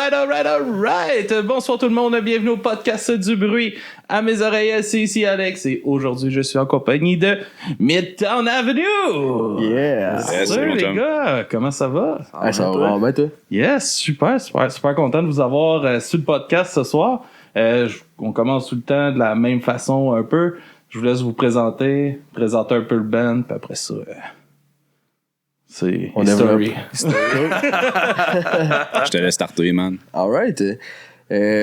Alright. Bonsoir tout le monde, bienvenue au podcast du bruit. À mes oreilles, c'est ici Alex et aujourd'hui je suis en compagnie de Midtown Avenue. Salut les gars, comment ça va? Ça va vraiment bien toi? Yes, super content de vous avoir sur le podcast ce soir. On commence tout le temps de la même façon un peu. Je vous laisse vous présenter un peu le band, puis après ça... c'est History. Je te laisse starter, man. Alright.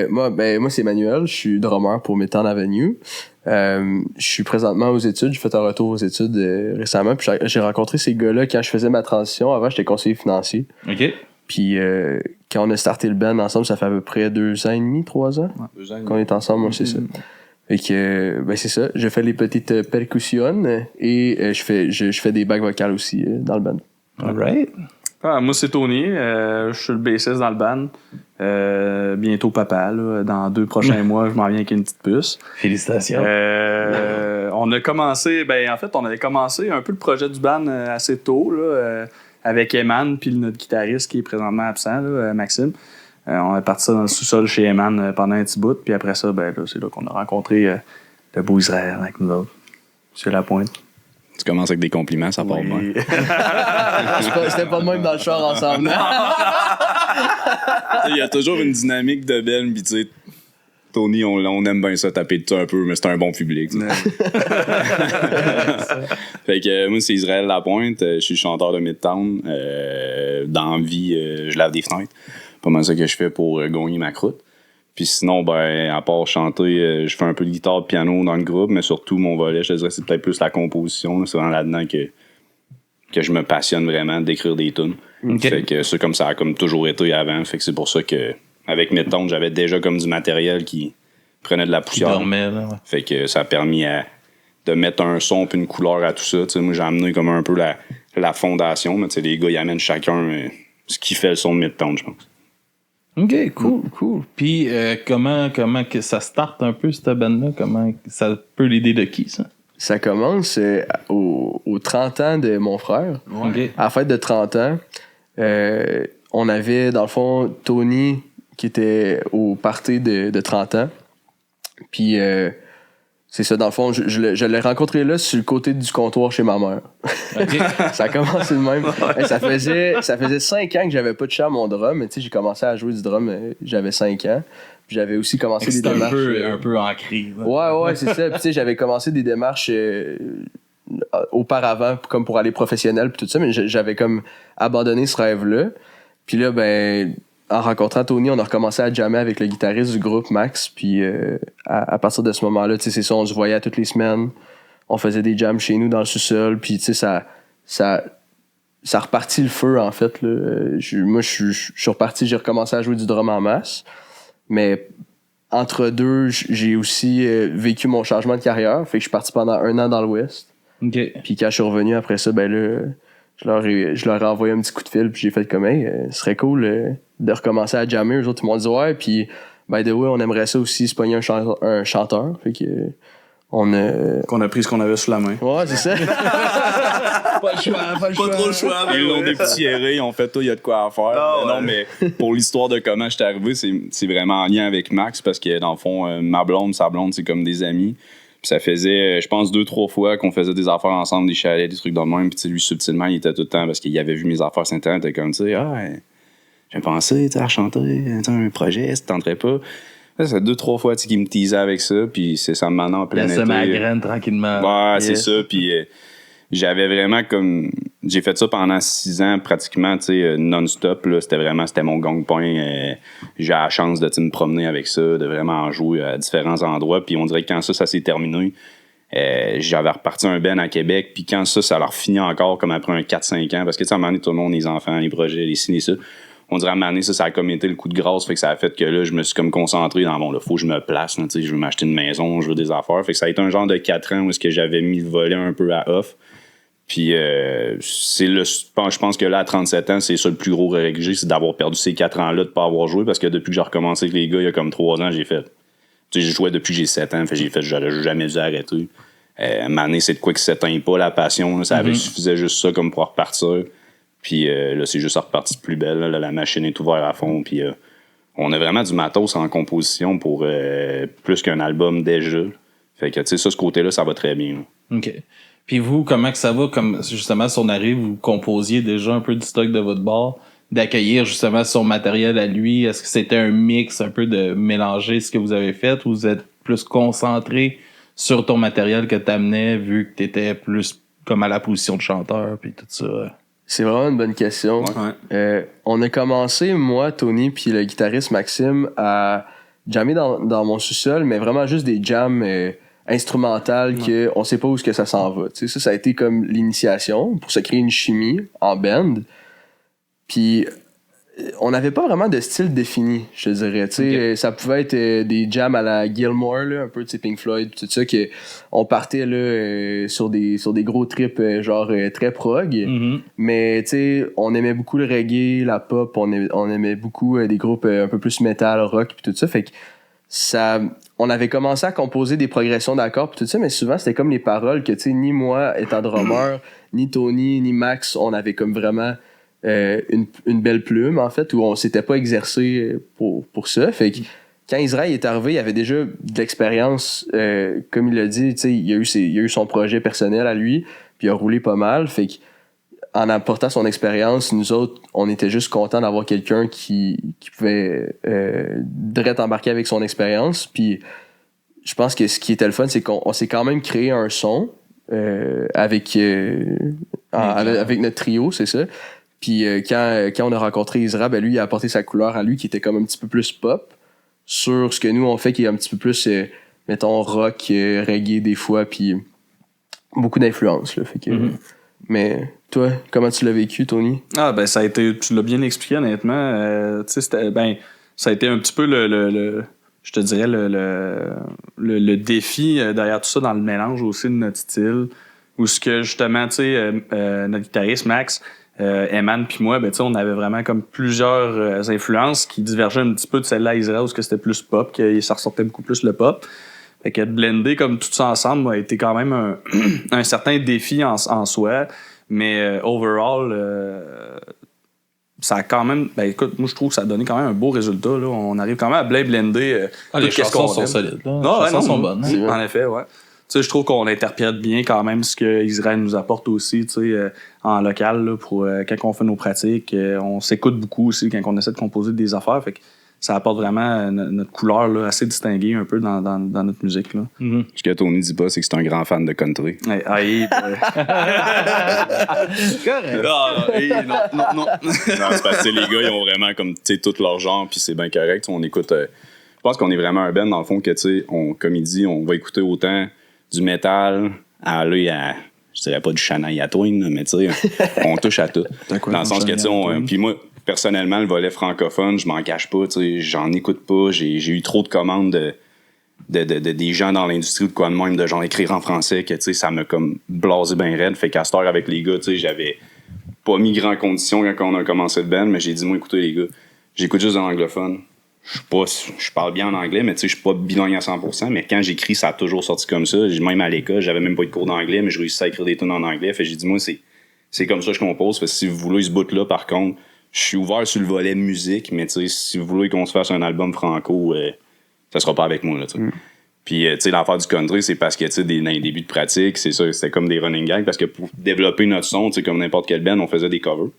Moi, c'est Emmanuel. Je suis drummer pour Midtown Avenue. Je suis présentement aux études. J'ai fait un retour aux études récemment. Puis j'ai rencontré ces gars-là quand je faisais ma transition. Avant, j'étais conseiller financier. OK. Puis quand on a starté le band ensemble, ça fait à peu près 2 ans et demi, 3 ans. 2 ans et demi. Qu'on est ensemble, moi, c'est ça. Fait que, c'est ça. Je fais les petites percussions et je fais des bacs vocales aussi dans le band. Alright. Moi, c'est Tony. Je suis le bassiste dans le band. Bientôt papa. Là. Dans 2 prochains mois, je m'en viens avec une petite puce. Félicitations. On a commencé... on avait commencé un peu le projet du band assez tôt, là, avec Eman, puis notre guitariste qui est présentement absent, là, Maxime. On est parti ça dans le sous-sol chez Eman pendant un petit bout. Puis après ça, c'est là qu'on a rencontré le beau Israël avec nous autres. Sur la pointe. Tu commences avec des compliments, ça part bien. C'était pas de même dans le char ensemble. Il y a toujours une dynamique de belle, puis tu sais, Tony, on aime bien ça taper dessus un peu, mais c'est un bon public. Fait que moi, c'est Israël Lapointe, je suis chanteur de Midtown. Dans la vie, je lave des fenêtres. Pas mal ça que je fais pour gagner ma croûte. Puis sinon, à part chanter, je fais un peu de guitare, de piano dans le groupe, mais surtout mon volet, je te dirais, c'est peut-être plus la composition. Là. C'est vraiment là-dedans que je me passionne vraiment d'écrire des tunes. Okay. Fait que c'est comme ça a comme toujours été avant. Fait que c'est pour ça que avec Midtown, j'avais déjà comme du matériel qui prenait de la poussière. Dormait, là, ouais. Fait que ça a permis de mettre un son puis une couleur à tout ça. T'sais, moi, j'ai amené comme un peu la fondation, mais les gars, ils amènent chacun ce qui fait le son de Midtown, je pense. OK, cool. Puis comment que ça starte un peu, cette band-là? Comment ça peut l'aider de qui, ça? Ça commence aux 30 ans de mon frère. Ouais. Okay. À la fête de 30 ans, on avait, dans le fond, Tony qui était au party de 30 ans. Puis, c'est ça, dans le fond, je l'ai rencontré là sur le côté du comptoir chez ma mère. Okay. Ça a commencé de même. Ça faisait 5 ans que j'avais pas touché à mon drum. J'ai commencé à jouer du drum, j'avais 5 ans. Puis j'avais aussi commencé des démarches. Un peu ancré. Ouais, c'est ça. Puis j'avais commencé des démarches auparavant, comme pour aller professionnel, puis tout ça, mais j'avais comme abandonné ce rêve-là. Puis là, en rencontrant Tony, on a recommencé à jammer avec le guitariste du groupe, Max. Puis à partir de ce moment-là, c'est ça, on se voyait toutes les semaines. On faisait des jams chez nous dans le sous-sol. Puis ça repartit le feu, en fait. Là. Moi, je suis reparti, j'ai recommencé à jouer du drum en masse. Mais entre deux, j'ai aussi vécu mon changement de carrière. Fait que je suis parti pendant 1 an dans l'Ouest. Okay. Puis quand je suis revenu après ça, je leur ai envoyé un petit coup de fil. Puis j'ai fait comme, ce serait cool de recommencer à jammer. Eux autres, ils m'ont dit, ouais. Puis, by the way, on aimerait ça aussi se pogner un chanteur. Fait que qu'on a pris ce qu'on avait sous la main. Ouais, c'est ça. Pas trop le choix. Ils l'ont dépoussiéré, ils ont fait tout, il y a de quoi à faire. Non, mais pour l'histoire de comment je suis arrivé, c'est vraiment en lien avec Max, parce que dans le fond, sa blonde, c'est comme des amis. Puis ça faisait, je pense, 2-3 fois qu'on faisait des affaires ensemble, des chalets, des trucs de même. Puis lui, subtilement, il était tout le temps, parce qu'il avait vu mes affaires sur Internet, il était comme, j'ai pensé à chanter, un projet, ça te tenterait pas. Ça fait 2-3 fois qu'il me teasait avec ça, puis ça me menait en plein été. Il a semé la graine tranquillement. Ouais, c'est ça, puis j'avais vraiment comme... J'ai fait ça pendant 6 ans, pratiquement, non-stop, là. C'était mon gang-pain. J'ai la chance de me promener avec ça, de vraiment en jouer à différents endroits, puis on dirait que quand ça s'est terminé, j'avais reparti un band à Québec, puis quand ça leur finit encore, comme après un 4-5 ans, parce que à un moment donné, tout le monde, les enfants, les projets, les ciné, ça... On dirait à un moment donné, ça a comme été le coup de grâce, fait que ça a fait que là, je me suis comme concentré dans, là, faut que je me place, là, je veux m'acheter une maison, je veux des affaires, fait que ça a été un genre de 4 ans où est-ce que j'avais mis le volet un peu à off, puis je pense que là, à 37 ans, c'est ça le plus gros regret que j'ai, c'est d'avoir perdu ces 4 ans-là, de pas avoir joué, parce que depuis que j'ai recommencé avec les gars, il y a comme 3 ans, j'ai fait, je jouais depuis que j'ai 7 ans, fait j'aurais jamais dû arrêter. À un moment donné, c'est de quoi que s'éteint pas, la passion, là, ça suffisait juste ça comme pour repartir. Puis là, c'est juste reparti plus belle. Là, la machine est ouverte à fond. Puis on a vraiment du matos en composition pour plus qu'un album déjà. Fait que, tu sais, ce côté-là, ça va très bien. Là. OK. Puis vous, comment que ça va? Comme, justement, si on arrive, vous composiez déjà un peu du stock de votre bar, d'accueillir, justement, son matériel à lui. Est-ce que c'était un mix un peu de mélanger ce que vous avez fait ou vous êtes plus concentré sur ton matériel que t'amenais vu que t'étais plus comme à la position de chanteur puis tout ça? C'est vraiment une bonne question. Ouais. On a commencé, moi, Tony, puis le guitariste Maxime, à jammer dans mon sous-sol, mais vraiment juste des jams instrumentales que on sait pas où est-ce que ça s'en va. Tu sais, ça a été comme l'initiation pour se créer une chimie en band. Puis on n'avait pas vraiment de style défini, je dirais. Tu sais, ça pouvait être des jams à la Gilmour, là, un peu de Pink Floyd, tout ça, que on partait là sur des gros trips genre très prog. Mm-hmm. Mais tu sais, on aimait beaucoup le reggae, la pop, on aimait beaucoup des groupes un peu plus metal, rock, puis tout ça. Fait que ça, on avait commencé à composer des progressions d'accords, puis tout ça, mais souvent c'était comme les paroles que tu sais, ni moi étant drummer, ni Tony, ni Max, on avait comme vraiment une belle plume, en fait, où on s'était pas exercé pour ça. Fait que quand Israël est arrivé, il avait déjà de l'expérience, comme il l'a dit, tu sais, il a eu son projet personnel à lui, puis il a roulé pas mal. Fait que en apportant son expérience, nous autres, on était juste contents d'avoir quelqu'un qui pouvait direct embarquer avec son expérience. Puis je pense que ce qui était le fun, c'est qu'on s'est quand même créé un son avec notre trio, c'est ça. Puis quand on a rencontré Isra, ben lui, il a apporté sa couleur à lui qui était comme un petit peu plus pop sur ce que nous on fait qui est un petit peu plus, mettons, rock, reggae des fois, puis beaucoup d'influence, là. Fait que, mais toi, comment tu l'as vécu, Tony? Ah, ben ça a été, tu l'as bien expliqué honnêtement. Tu sais, c'était, ben, ça a été un petit peu je te dirais le défi derrière tout ça dans le mélange aussi de notre style. Où ce que justement, tu sais, notre guitariste Max, Eman puis moi, ben tu sais, on avait vraiment comme plusieurs influences qui divergeaient un petit peu de celle-là à Israël, où c'était plus pop, que ça ressortait beaucoup plus le pop. Fait que de blender comme tout ça ensemble a été quand même un certain défi en soi, mais overall, ça a quand même, ben écoute, moi je trouve que ça a donné quand même un beau résultat, là. On arrive quand même à bien blender les chansons sont solides, là. Non, les chansons sont bonnes. Hein? En effet, ouais. Tu sais, je trouve qu'on interprète bien quand même ce que Israël nous apporte aussi, tu sais, en local, là, pour quand on fait nos pratiques. On s'écoute beaucoup aussi quand on essaie de composer des affaires. Fait que ça apporte vraiment notre couleur là, assez distinguée un peu dans notre musique. Là. Mm-hmm. Ce que Tony dit pas, c'est que c'est un grand fan de country. Hey, correct. Non. Non, c'est parce que les gars, ils ont vraiment comme tout leur genre, puis c'est bien correct. On écoute. Je pense qu'on est vraiment un band, dans le fond, que, comme il dit, on va écouter autant du métal à aller à. Je dirais pas du Shania Twain, mais tu sais, on touche à tout. Dans le sens que, tu sais, puis moi, personnellement, le volet francophone, je m'en cache pas, tu sais, j'en écoute pas. J'ai eu trop de commandes des gens dans l'industrie de quoi de même, de genre écrire en français, que, tu sais, ça m'a comme blasé bien raide. Fait qu'à cette heure, avec les gars, tu sais, j'avais pas mis grand condition quand on a commencé le band, mais j'ai dit, moi, écoutez, les gars, j'écoute juste de l'anglophone. Je parle bien en anglais, mais tu sais, je suis pas bilingue à 100%, mais quand j'écris, ça a toujours sorti comme ça. Même à l'école, j'avais même pas eu de cours d'anglais, mais je réussissais à écrire des tunes en anglais. Fait que j'ai dit, moi, c'est comme ça que je compose. Fait que si vous voulez ce bout-là, par contre, je suis ouvert sur le volet musique, mais tu sais, si vous voulez qu'on se fasse un album franco, ça sera pas avec moi, là, tu sais. Puis, tu sais, l'affaire du country, c'est parce que, tu sais, dans les débuts de pratique, c'est ça, c'était comme des running gags, parce que pour développer notre son, tu sais, comme n'importe quel band, on faisait des covers.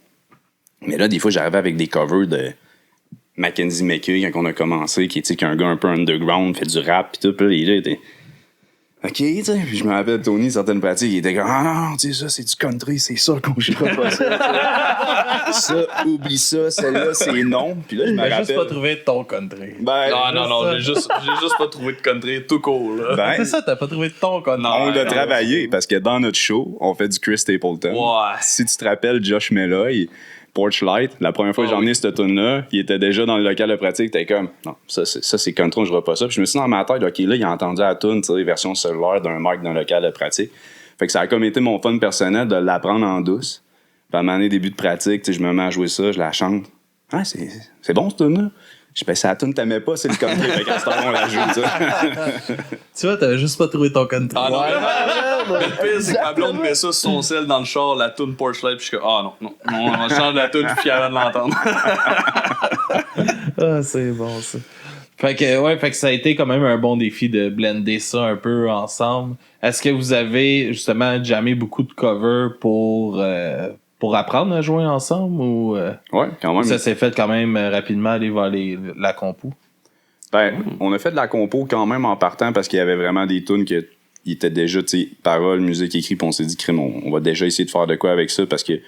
Mais là, des fois, j'arrivais avec des covers de Mackenzie McKay quand on a commencé, qui est un gars un peu underground, fait du rap pis tout, pis là, les gars étaient OK, tu sais, puis je me rappelle Tony, certaines pratiques, il était comme non, tu sais, ça c'est du country, c'est sûr qu'on jouera pas ça. Ça, oublie ça, celle-là c'est non. Puis là, je me rappelle. Juste pas trouvé de ton country. Non, j'ai juste pas trouvé de country tout court, là. Ben, c'est ça, t'as pas trouvé de ton country. On l'a travaillé parce que dans notre show, on fait du Chris Stapleton. Ouais. Si tu te rappelles Josh Melloy, Porch Light, la première fois que j'ai emmené cette tune-là, il était déjà dans le local de pratique, t'es comme, non, ça c'est country, on jouera pas ça. Puis je me suis dit dans ma tête, OK, là, il a entendu la tune, tu sais, version cellulaire d'un Mark dans le local de pratique. Fait que ça a comme été mon fun personnel de l'apprendre en douce. Puis à un moment donné, début de pratique, tu sais, je me mets à jouer ça, je la chante. Ah, c'est bon, cette tune-là. Je sais, c'est la tune que t'aimais pas, c'est le country. Fait qu'à ce temps, on la joue, ça. Tu vois, t'avais juste pas trouvé ton country. Ah non, le pire, c'est que ma blonde met ça sur son sel dans le char, la tune Porch Light, puis je suis comme, ah non, on change la tune, puis avant de l'entendre. Ah, c'est bon, ça. Fait que ça a été quand même un bon défi de blender ça un peu ensemble. Est-ce que vous avez justement jammé beaucoup de covers pour apprendre à jouer ensemble ou Ouais, quand même. ça s'est fait quand même rapidement aller vers la compo? Ben, on a fait de la compo quand même en partant parce qu'il y avait vraiment des tunes qui étaient déjà, tu sais, paroles, musique, écrit, puis on s'est dit, crime, on va déjà essayer de faire de quoi avec ça parce que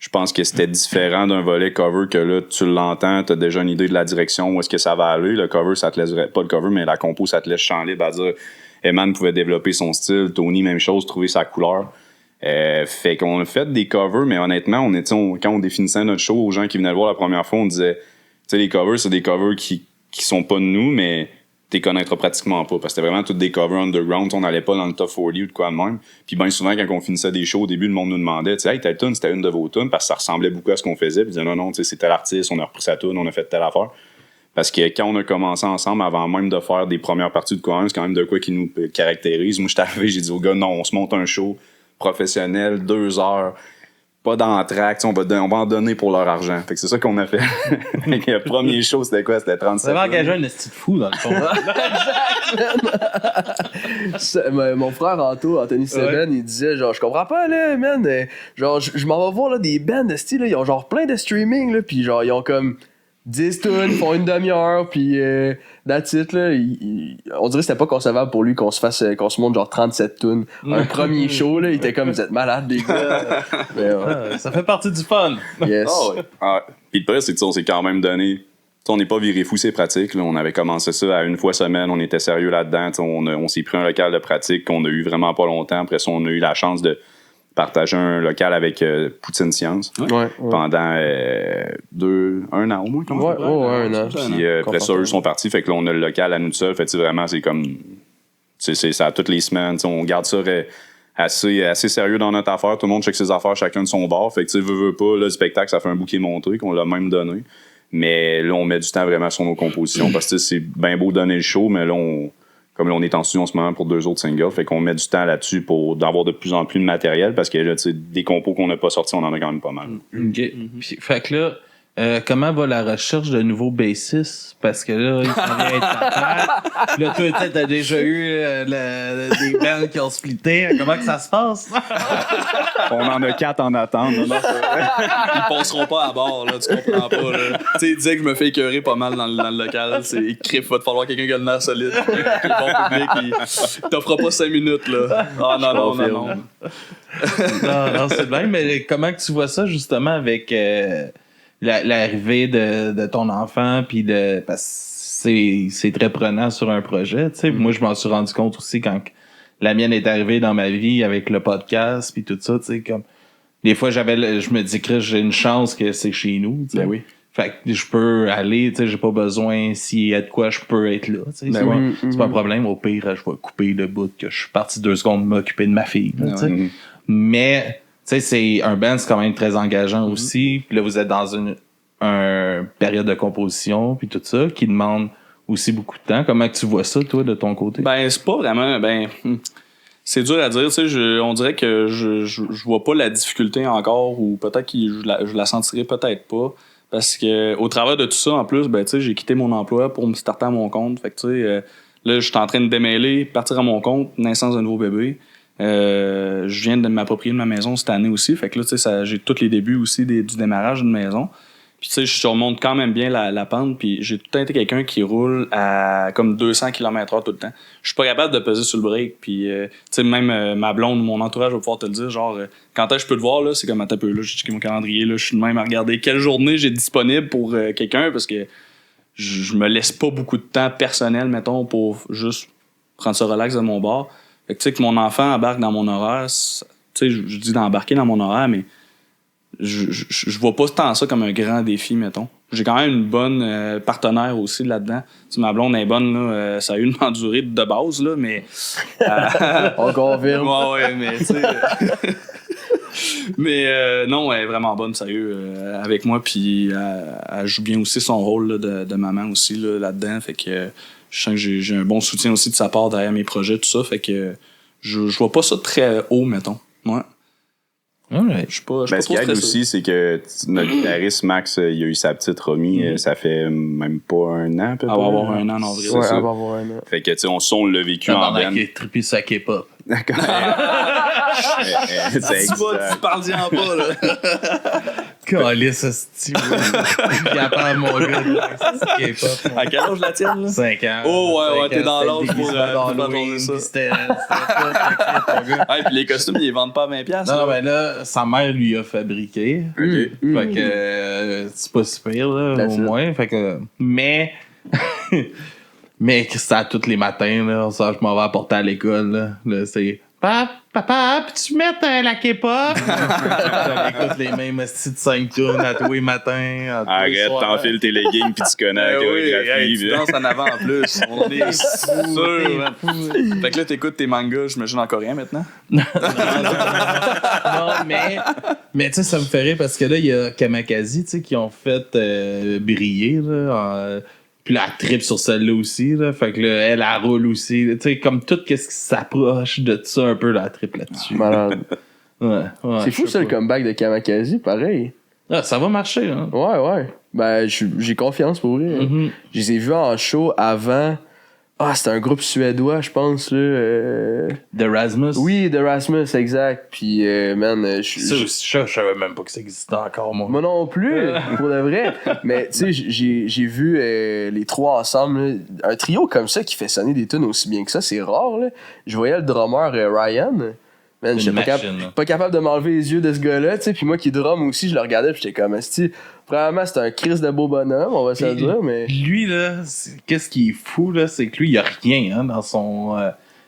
je pense que c'était différent d'un volet cover que là, tu l'entends, t'as déjà une idée de la direction, où est-ce que ça va aller. Le cover, ça te laisse, pas le cover, mais la compo, ça te laisse champ libre à dire, Eman pouvait développer son style, Tony, même chose, trouver sa couleur. Fait qu'on a fait des covers, mais honnêtement, quand on définissait notre show aux gens qui venaient le voir la première fois, on disait, tu sais, les covers, c'est des covers qui sont pas de nous, mais t'es connaîtras pratiquement pas, parce que c'était vraiment toutes des covers underground, on n'allait pas dans le top 40 ou de quoi de même. Puis bien souvent, quand on finissait des shows, au début, le monde nous demandait, tu sais, hey, telle tune, c'était une de vos tunes, parce que ça ressemblait beaucoup à ce qu'on faisait, puis ils disaient, non, tu sais, c'est tel artiste, on a repris sa tune, on a fait telle affaire. Parce que quand on a commencé ensemble, avant même de faire des premières parties de quoi, c'est quand même de quoi qui nous caractérise. Moi, j'étais arrivé, j'ai dit au gars, non, on se monte un show professionnel, 2 heures, pas d'entracte, on va en donner pour leur argent. Fait que c'est ça qu'on a fait. Le premier show, c'était quoi? C'était 37. Ça va engager un esti de fou, dans le fond. Mon frère Anthony Seven, il disait genre, je comprends pas là, man, genre je m'en vais voir là, des bands de style, là, ils ont genre plein de streaming là, puis genre ils ont comme 10 tunes, font une demi-heure, puis that's it là. On dirait que c'était pas concevable pour lui qu'on se monte genre 37 tunes. Un premier show là, il était comme, vous êtes malades les gars. Mais, ça fait partie du fun. Yes. Oh, ouais. Puis le pire, c'est qu'on s'est quand même donné. On n'est pas viré fou, c'est pratique. Là. On avait commencé ça à une fois semaine, on était sérieux là-dedans. On s'est pris un local de pratique qu'on a eu vraiment pas longtemps. Après ça, on a eu la chance de partager un local avec Poutine Science pendant 1 an au moins. Un an. Puis après ça, eux sont partis. Fait que là, on a le local à nous seuls. Fait que vraiment, c'est comme. C'est ça toutes les semaines. On garde ça assez sérieux dans notre affaire. Tout le monde check ses affaires, chacun de son bord. Fait que tu veux pas, là, le spectacle, ça fait un bouquet montré qu'on l'a même donné. Mais là, on met du temps vraiment sur nos compositions parce que c'est bien beau donner le show, mais là, comme là, on est en studio en ce moment pour 2 autres singles, fait qu'on met du temps là-dessus pour d'avoir de plus en plus de matériel parce que là, tu sais, des compos qu'on n'a pas sortis, on en a quand même pas mal. OK. Puis, fait que là, comment va la recherche de nouveaux bassistes? Parce que là, il s'en vient être papa. Là, toi, t'as déjà eu des bands qui ont splitté. Comment que ça se passe? On en a 4 en attente. Ils passeront pas à bord, là, tu comprends pas. Tu sais, il disait que je me fais écœurer pas mal dans le local. C'est crif, va te falloir quelqu'un qui a le nerf solide. Le bon public, il t'offrera pas 5 minutes, là. Ah non. Non, c'est bien, mais comment que tu vois ça, justement, avec l'arrivée de ton enfant, puis parce que c'est très prenant sur un projet, tu sais. Moi, je m'en suis rendu compte aussi quand la mienne est arrivée dans ma vie avec le podcast, puis tout ça, tu sais, comme des fois, je me dis que j'ai une chance que c'est chez nous, tu sais. Ben oui. Fait que je peux aller, tu sais, j'ai pas besoin, s'il y a de quoi, je peux être là, tu sais. C'est pas un problème, au pire, je vais couper le bout que je suis parti 2 secondes m'occuper de ma fille, là, tu sais. Mais, tu sais, c'est un band, c'est quand même très engageant aussi. Puis là, vous êtes dans une période de composition, puis tout ça, qui demande aussi beaucoup de temps. Comment tu vois ça, toi, de ton côté? Ben, c'est pas vraiment... c'est dur à dire, tu sais, on dirait que je vois pas la difficulté encore, ou peut-être que je la sentirais peut-être pas. Parce que au travers de tout ça, en plus, ben, tu sais, j'ai quitté mon emploi pour me starter à mon compte. Fait que, tu sais, là, je suis en train de démêler, partir à mon compte, naissance d'un nouveau bébé. Je viens de m'approprier de ma maison cette année aussi. Fait que là, tu sais, j'ai tous les débuts aussi du démarrage d'une maison. Puis, tu sais, je remonte quand même bien la pente. Puis, j'ai tout le temps été quelqu'un qui roule à comme 200 km/h tout le temps. Je suis pas capable de peser sur le break. Puis, tu sais, même ma blonde, mon entourage va pouvoir te le dire. Genre, quand est-ce que je peux te voir, là, c'est comme un peu là. J'ai checké mon calendrier, là. Je suis de même à regarder quelle journée j'ai disponible pour quelqu'un parce que je me laisse pas beaucoup de temps personnel, mettons, pour juste prendre ça relax de mon bord. Fait que, tu sais, que mon enfant embarque dans mon horaire, tu sais, je dis d'embarquer dans mon horaire, mais je vois pas tant ça comme un grand défi, mettons. J'ai quand même une bonne partenaire aussi là-dedans. T'sais, ma blonde est bonne, là, ça a eu une endurée de base, là, mais... On confirme. Ouais, mais tu sais... mais non, elle est vraiment bonne, sérieux, avec moi, puis elle joue bien aussi son rôle là, de maman aussi là-dedans, fait que je sens que j'ai un bon soutien aussi de sa part derrière mes projets, tout ça, fait que je vois pas ça très haut, mettons. Ouais. Alright. Je suis pas Ce qui aide aussi, c'est que notre guitariste Max, il a eu sa petite Romy, ça fait même pas un an, peut-être. Elle va avoir un an en avril. Ouais, elle va avoir un an. Fait que, tu sais, on l'a vécu en Pendant band. qu'il est trippé sur la K-pop. D'accord. C'est Tu exact. parles-en pas, là. Calice, hostie. Il appelle mon gars. C'est K-pop. À quel âge la tienne, là? 5 ans. Oh, ouais, 5 ouais, t'es ans, dans c'était l'âge le pour, déguisement pour d'Halloween, attendre ça. puis c'était ton gars. Ouais, puis les costumes, ils les vendent pas à 20$. Non, ben là, sa mère lui a fabriqué. OK. Fait que c'est pas si pire, là, That's au it. moins. Fait que. Mais. Mais que c'est à tous les matins, là. Ça, je m'en vais apporter à l'école, là. Là, c'est. Papa, peux-tu mettre la K-pop? J'écoute les mêmes styles de 5 tunes à tous les matins. Arrête, t'enfiles tes leggings puis tu connais la Oui, chorégraphie. hey, tu puis- danses en avant en plus. On est sûr. Man. Fait que là, t'écoutes tes mangas, j'imagine en coréen maintenant. Non, mais tu sais, ça me ferait parce que là, il y a Kamakazi, tu sais, qui ont fait briller, là. Puis là, elle tripe sur celle-là aussi, là. Fait que là, elle roule aussi. Tu sais, comme tout ce qui s'approche de ça un peu, là, elle tripe là-dessus. Malade. Ouais, C'est fou, je sais ça, le pas. comeback de Kamakazi, pareil. Ah, ça va marcher, hein. Ouais. Ben, j'ai confiance pour lui. Mhm. Je les ai vus en show avant. Ah, c'était un groupe suédois, je pense, là. The Rasmus. Oui, de Rasmus, exact. Puis, man, Ça aussi, je savais même pas que ça existait encore, moi. moi non plus, pour de vrai. Mais, tu sais, j'ai vu les trois ensemble. Là. Un trio comme ça qui fait sonner des tunes aussi bien que ça, c'est rare, là. Je voyais le drummer Ryan. Man, C'est j'étais une machine, là. pas capable de m'enlever les yeux de ce gars-là, tu sais. Puis moi qui drum aussi, je le regardais, puis j'étais comme, esti, probablement c'est un Chris de beau bonhomme, on va se le Puis, dire, mais. Lui, là, qu'est-ce qui est fou, là, c'est que lui, il y a rien, hein, dans son.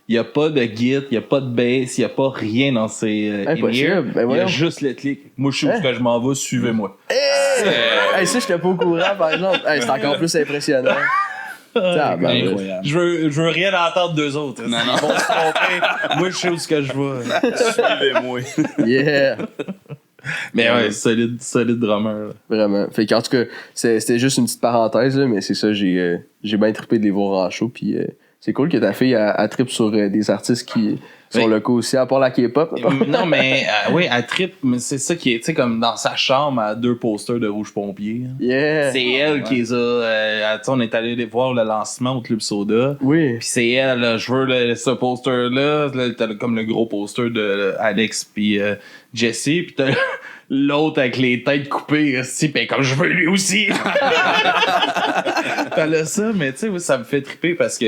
Il y a pas de git, il y a pas de bass, il y a pas rien dans ses Impossible, in-ear. ben Il y a voyons. juste le clic. Moi, je sais où est-ce que je m'en vais, suivez-moi. Hey, ça, j'étais pas au courant, par exemple. Hey, c'est encore plus impressionnant. Tabarnak. Incroyable. Je veux rien entendre d'eux autres. Non, non. Ils vont se tromper. Moi, je sais où est-ce que je vais. Suivez-moi. Yeah! Mais ouais, solide drummer. Là. Vraiment. Fait qu'en tout cas, c'était juste une petite parenthèse, là, mais c'est ça, j'ai bien trippé de les voir en show, puis c'est cool que ta fille elle trippe sur des artistes qui sont Oui. locaux aussi, à part la K-pop. Non, mais oui, elle trippe, mais c'est ça qui est, tu sais, comme dans sa chambre, elle a 2 posters de Rouge Pompier. Yeah! C'est elle qui les a. Tu sais, on est allé les voir le lancement au Club Soda. Oui. Puis c'est elle, là, je veux ce poster-là. Là, t'as comme le gros poster de Alex puis Jesse. Puis t'as l'autre avec les têtes coupées. Aussi, ben comme je veux lui aussi. T'as là ça, mais tu sais, oui, ça me fait triper parce que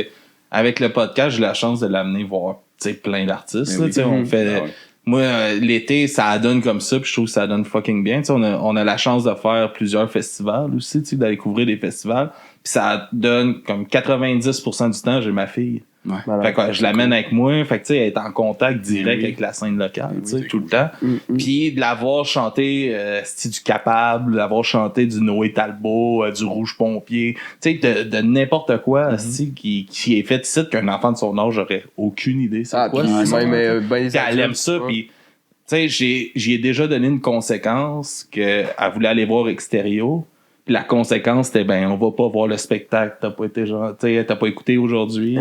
avec le podcast, j'ai la chance de l'amener voir plein d'artistes. Là, tu sais, on fait. Ah ouais. Moi, l'été, ça donne comme ça, puis je trouve que ça donne fucking bien. Tu sais, on a la chance de faire plusieurs festivals aussi, tu sais, d'aller couvrir des festivals. Puis ça donne comme 90% du temps, j'ai ma fille. Malade. Fait que je l'amène avec moi, fait que tu sais, elle est en contact direct Oui. avec la scène locale, tu sais, c'est tout cool. le temps. Mm. Puis de l'avoir chanté du Capable, de l'avoir chanté du Noé Talbot, du Rouge Pompier, tu sais, de n'importe quoi qui est fait ici qu'un enfant de son âge aurait aucune idée. C'est Ah, quoi puis ça? même ben Puis elle aime ça, puis tu sais, j'y ai déjà donné une conséquence qu'elle voulait aller voir Extérieur. Puis la conséquence, c'était, ben, on va pas voir le spectacle, t'as pas été genre, tu sais, t'as pas écouté aujourd'hui.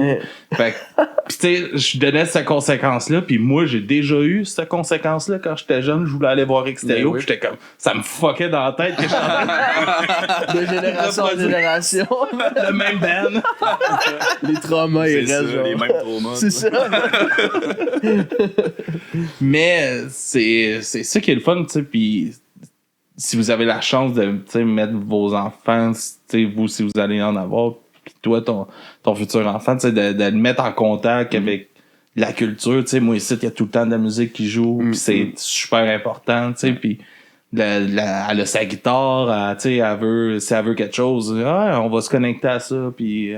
Fait que, pis tu sais, je donnais cette conséquence-là, puis moi, j'ai déjà eu cette conséquence-là quand j'étais jeune, je voulais aller voir Extérieur, Ben oui. puis j'étais comme, ça me fuckait dans la tête que j'étais de génération en génération. le même band. Les traumas, ils C'est restent ça, genre. les mêmes traumas. C'est ça. Mais c'est ça qui est le fun, tu sais, puis si vous avez la chance de, tu sais, mettre vos enfants, tu sais, vous, si vous allez en avoir, puis toi, ton futur enfant, tu sais, de le mettre en contact avec la culture, tu sais, moi ici, il y a tout le temps de la musique qui joue, puis c'est super important, tu sais, puis elle a sa guitare, tu sais, si elle veut quelque chose, on va se connecter à ça, puis